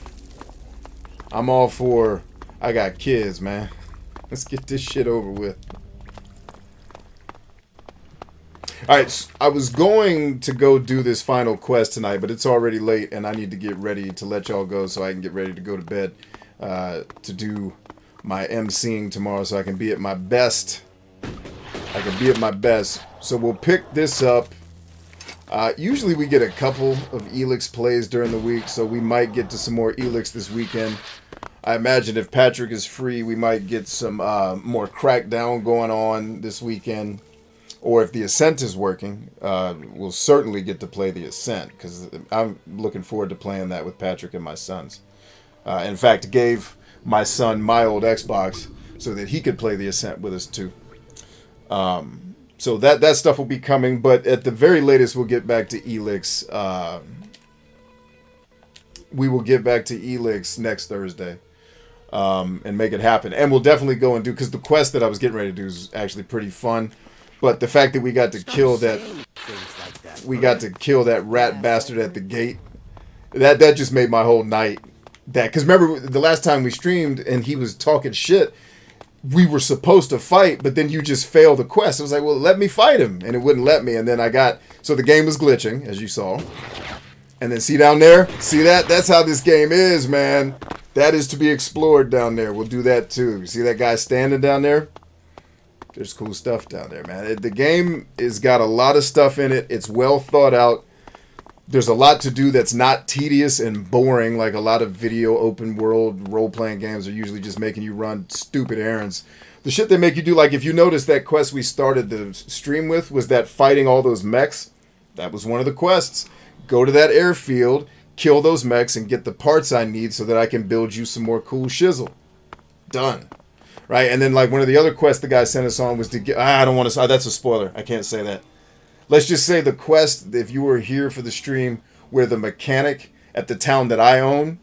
I'm all for. I got kids, man. Let's get this shit over with. Alright, I was going to go do this final quest tonight, but it's already late and I need to get ready to let y'all go so I can get ready to go to bed to do my emceeing tomorrow so I can be at my best. So we'll pick this up. Usually we get a couple of Elex plays during the week, so we might get to some more Elex this weekend. I imagine if Patrick is free, we might get some more Crackdown going on this weekend. Or if the Ascent is working, we'll certainly get to play the Ascent, because I'm looking forward to playing that with Patrick and my sons. In fact, gave my son my old Xbox so that he could play the Ascent with us too. So that stuff will be coming, but at the very latest we'll get back to Elex. We will get back to Elex next Thursday and make it happen. And we'll definitely go and do, because the quest that I was getting ready to do is actually pretty fun. But the fact that we got to kill that, rat bastard at the gate, that just made my whole night. Because remember the last time we streamed and he was talking shit, we were supposed to fight, but then you just failed the quest. I was like, well, let me fight him, and it wouldn't let me. And then so the game was glitching, as you saw. And then see down there, see that? That's how this game is, man. That is to be explored down there. We'll do that too. You see that guy standing down there? There's cool stuff down there, man. The game has got a lot of stuff in it. It's well thought out. There's a lot to do that's not tedious and boring, like a lot of video open world role-playing games are usually just making you run stupid errands. The shit they make you do, like if you notice that quest we started the stream with was that fighting all those mechs. That was one of the quests. Go to that airfield, kill those mechs, and get the parts I need so that I can build you some more cool shizzle. Done. Right? And then like one of the other quests the guy sent us on was to get... I don't want to... that's a spoiler. I can't say that. Let's just say the quest, if you were here for the stream, where the mechanic at the town that I own,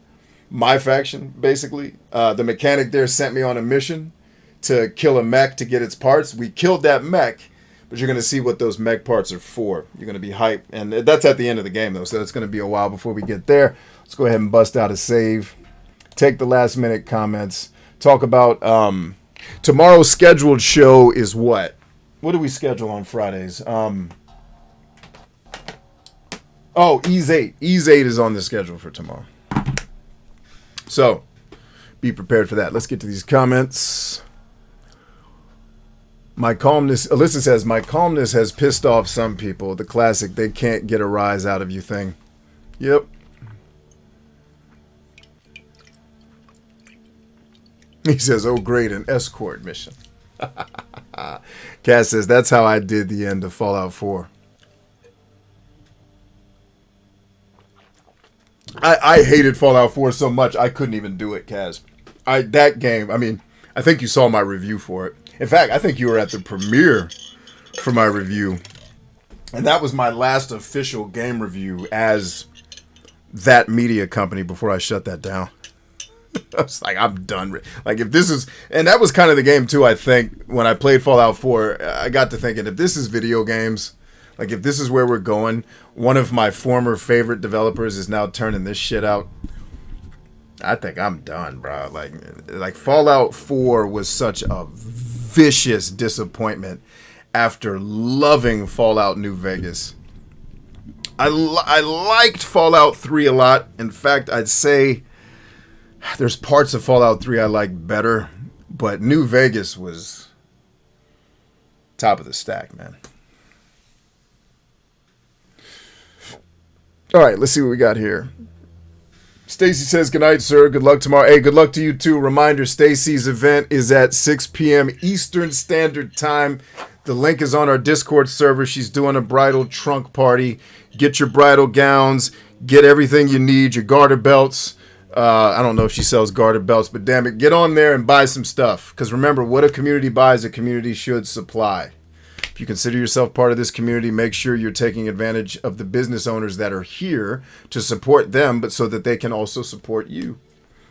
my faction, basically, the mechanic there sent me on a mission to kill a mech to get its parts. We killed that mech, but you're going to see what those mech parts are for. You're going to be hyped. And that's at the end of the game, though, so it's going to be a while before we get there. Let's go ahead and bust out a save. Take the last minute comments. Talk about tomorrow's scheduled show is what? What do we schedule on Fridays? Oh, Ease 8. Ease 8 is on the schedule for tomorrow. So, be prepared for that. Let's get to these comments. My calmness, Alyssa says, my calmness has pissed off some people. The classic, they can't get a rise out of you thing. Yep. He says, oh great, an escort mission. Cass says, that's how I did the end of Fallout 4. I hated Fallout 4 so much I couldn't even do it, Kaz. That game, I mean, I think you saw my review for it. In fact, I think you were at the premiere for my review. And that was my last official game review as that media company before I shut that down. I was like, I'm done. Like, if this is... And that was kind of the game, too, I think. When I played Fallout 4, I got to thinking, if this is video games... Like, if this is where we're going, one of my former favorite developers is now turning this shit out. I think I'm done, bro. Like Fallout 4 was such a vicious disappointment after loving Fallout New Vegas. I liked Fallout 3 a lot. In fact, I'd say there's parts of Fallout 3 I like better, but New Vegas was top of the stack, man. All right, let's see what we got here. Stacy says, good night, sir. Good luck tomorrow. Hey, good luck to you, too. Reminder, Stacy's event is at 6 p.m. Eastern Standard Time. The link is on our Discord server. She's doing a bridal trunk party. Get your bridal gowns. Get everything you need, your garter belts. I don't know if she sells garter belts, but damn it, get on there and buy some stuff. Because remember, what a community buys, a community should supply. If you consider yourself part of this community, make sure you're taking advantage of the business owners that are here to support them, but so that they can also support you.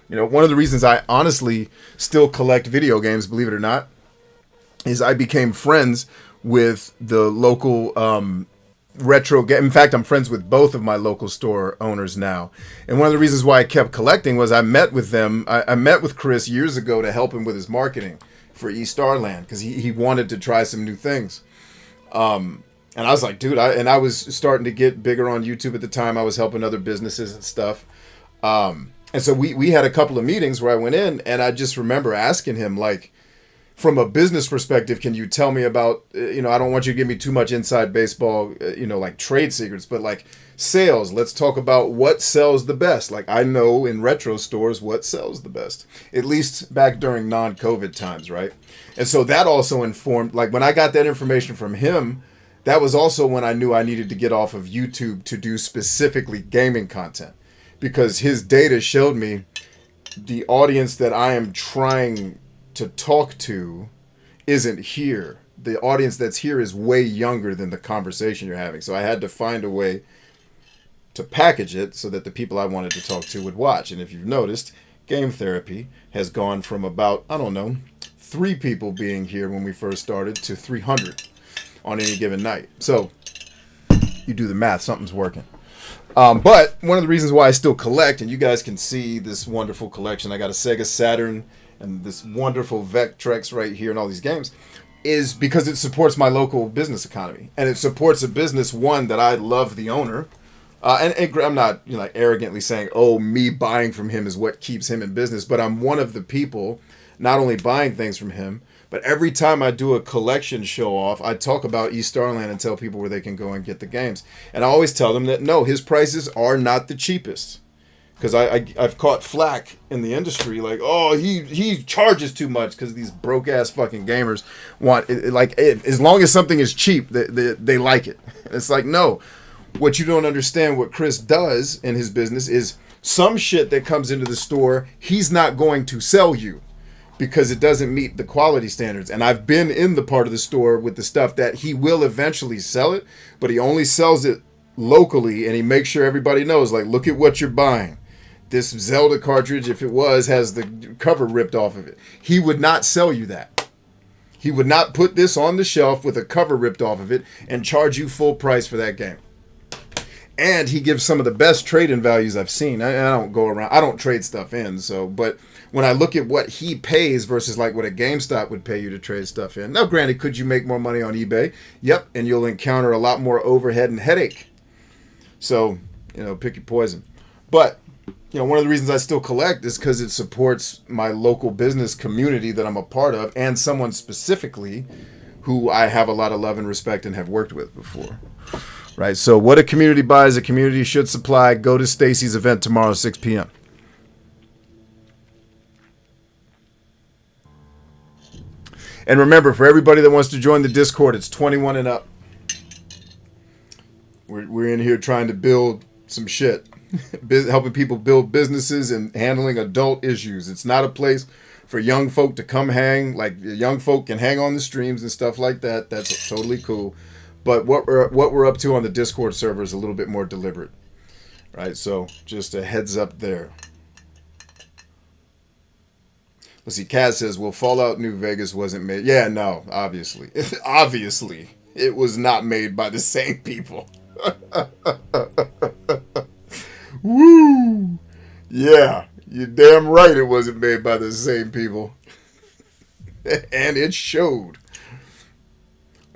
You know, one of the reasons I honestly still collect video games, believe it or not, is I became friends with the local retro game. In fact, I'm friends with both of my local store owners now. And one of the reasons why I kept collecting was I met with them. I met with Chris years ago to help him with his marketing for East Starland because he wanted to try some new things. And I was like, dude, I was starting to get bigger on YouTube at the time. I was helping other businesses and stuff. And so we had a couple of meetings where I went in, and I just remember asking him, like, from a business perspective, can you tell me about, I don't want you to give me too much inside baseball, like trade secrets, but like sales. Let's talk about what sells the best. Like, I know in retro stores what sells the best, at least back during non-COVID times, right? And so that also informed, like when I got that information from him, that was also when I knew I needed to get off of YouTube to do specifically gaming content, because his data showed me the audience that I am trying to talk to isn't here. The audience that's here is way younger than the conversation you're having. So I had to find a way to package it so that the people I wanted to talk to would watch. And if you've noticed, Game Therapy has gone from about, 3 people being here when we first started to 300 on any given night. So you do the math, something's working. But one of the reasons why I still collect, and you guys can see this wonderful collection, I got a Sega Saturn and this wonderful Vectrex right here and all these games, is because it supports my local business economy. And it supports a business, one, that I love the owner. And I'm not arrogantly saying, me buying from him is what keeps him in business, but I'm one of the people not only buying things from him, but every time I do a collection show off, I talk about East Starland and tell people where they can go and get the games. And I always tell them that, no, his prices are not the cheapest. Because I've caught flack in the industry, like, he charges too much because these broke-ass fucking gamers want, as long as something is cheap, they like it. It's like, no. What you don't understand, what Chris does in his business is some shit that comes into the store, he's not going to sell you because it doesn't meet the quality standards. And I've been in the part of the store with the stuff that he will eventually sell it, but he only sells it locally, and he makes sure everybody knows, like, look at what you're buying. This Zelda cartridge, if it has the cover ripped off of it. He would not sell you that. He would not put this on the shelf with a cover ripped off of it and charge you full price for that game. And he gives some of the best trade-in values I've seen. I don't trade stuff in, but when I look at what he pays versus like what a GameStop would pay you to trade stuff in. Now, granted, could you make more money on eBay? Yep, and you'll encounter a lot more overhead and headache. So, pick your poison. But one of the reasons I still collect is because it supports my local business community that I'm a part of, and someone specifically who I have a lot of love and respect and have worked with before. Right? So what a community buys, a community should supply. Go to Stacy's event tomorrow, 6 p.m. And remember, for everybody that wants to join the Discord, it's 21 and up. We're in here trying to build some shit. Helping people build businesses and handling adult issues. It's not a place for young folk to come hang. Like, young folk can hang on the streams and stuff like that. That's totally cool. But what we're up to on the Discord server is a little bit more deliberate. Right? So just a heads up there. Let's see, Kaz says, well, Fallout New Vegas wasn't made. Yeah, no, obviously. Obviously, it was not made by the same people. Woo! Yeah, you're damn right it wasn't made by the same people. And it showed.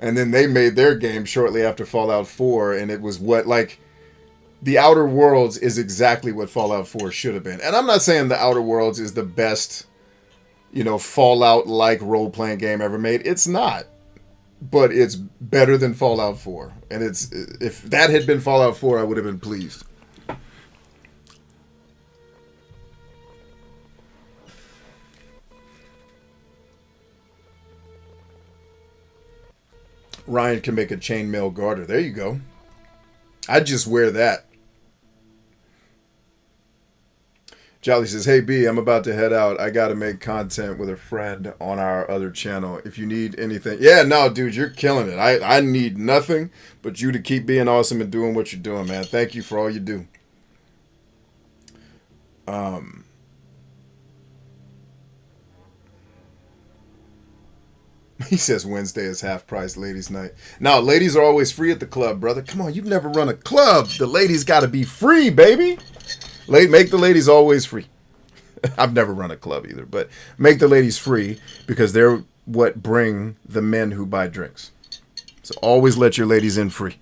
And then they made their game shortly after Fallout 4, and it was The Outer Worlds is exactly what Fallout 4 should have been. And I'm not saying The Outer Worlds is the best, Fallout-like role-playing game ever made. It's not. But it's better than Fallout 4. And if that had been Fallout 4, I would have been pleased. Ryan can make a chainmail garter. There you go. I'd just wear that. Jolly says, hey B, I'm about to head out. I got to make content with a friend on our other channel. If you need anything. Yeah, no, dude, you're killing it. I need nothing but you to keep being awesome and doing what you're doing, man. Thank you for all you do. He says Wednesday is half price ladies night. Now, ladies are always free at the club, brother. Come on, you've never run a club. The ladies got to be free, baby. Make the ladies always free. I've never run a club either, but make the ladies free because they're what bring the men who buy drinks. So always let your ladies in free.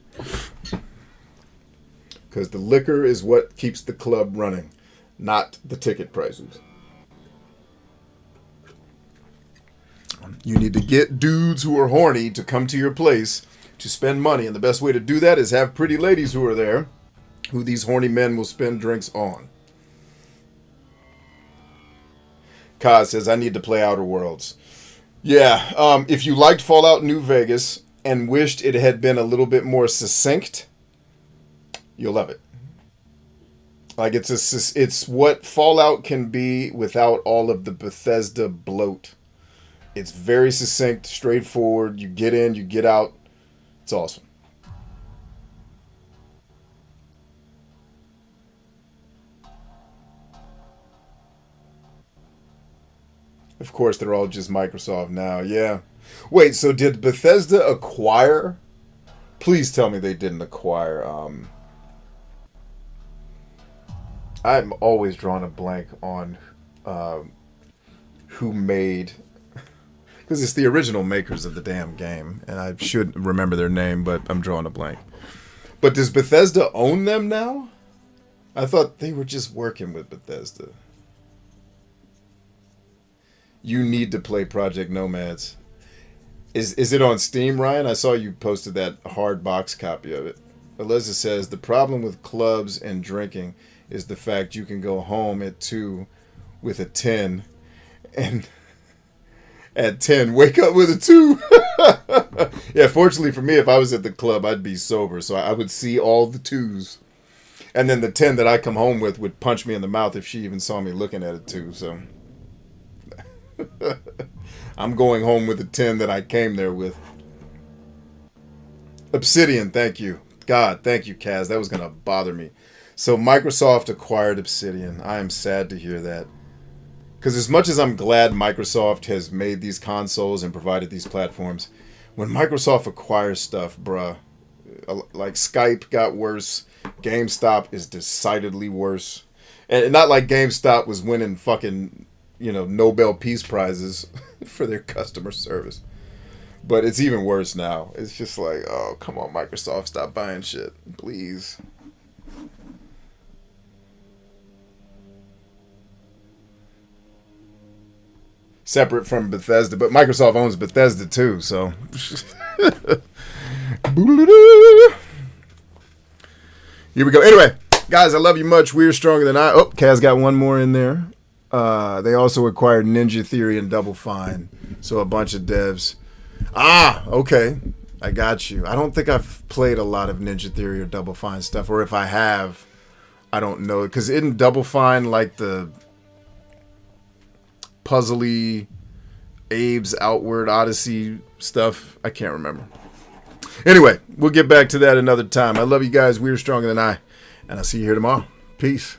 Because the liquor is what keeps the club running, not the ticket prices. You need to get dudes who are horny to come to your place to spend money. And the best way to do that is have pretty ladies who are there, who these horny men will spend drinks on. Kaz says, I need to play Outer Worlds. Yeah, if you liked Fallout New Vegas and wished it had been a little bit more succinct, you'll love it. Like, it's what Fallout can be without all of the Bethesda bloat. It's very succinct, straightforward. You get in, you get out. It's awesome. Of course, they're all just Microsoft now. Yeah. Wait, so did Bethesda acquire? Please tell me they didn't acquire. I'm always drawing a blank on who made... Because it's the original makers of the damn game. And I should remember their name, but I'm drawing a blank. But does Bethesda own them now? I thought they were just working with Bethesda. You need to play Project Nomads. Is it on Steam, Ryan? I saw you posted that hard box copy of it. Eliza says, the problem with clubs and drinking is the fact you can go home at 2 with a 10 and... at 10, wake up with a 2. Yeah, fortunately for me, if I was at the club, I'd be sober. So I would see all the 2s. And then the 10 that I come home with would punch me in the mouth if she even saw me looking at a 2. So I'm going home with a 10 that I came there with. Obsidian, thank you. God, thank you, Kaz. That was going to bother me. So Microsoft acquired Obsidian. I am sad to hear that. Because as much as I'm glad Microsoft has made these consoles and provided these platforms, when Microsoft acquires stuff, bruh, like Skype got worse, GameStop is decidedly worse. And not like GameStop was winning fucking, Nobel Peace Prizes for their customer service. But it's even worse now. It's just like, oh, come on, Microsoft, stop buying shit, please. Separate from Bethesda, but Microsoft owns Bethesda too, so. Here we go. Anyway, guys, I love you much. We're stronger than I. Oh, Kaz got one more in there. They also acquired Ninja Theory and Double Fine, so a bunch of devs. Okay, I got you. I don't think I've played a lot of Ninja Theory or Double Fine stuff, or if I have, I don't know. Because isn't Double Fine like the puzzly Abe's Outward Odyssey stuff? I can't remember. Anyway, we'll get back to that another time. I love you guys. We're stronger than I. And I'll see you here tomorrow. Peace.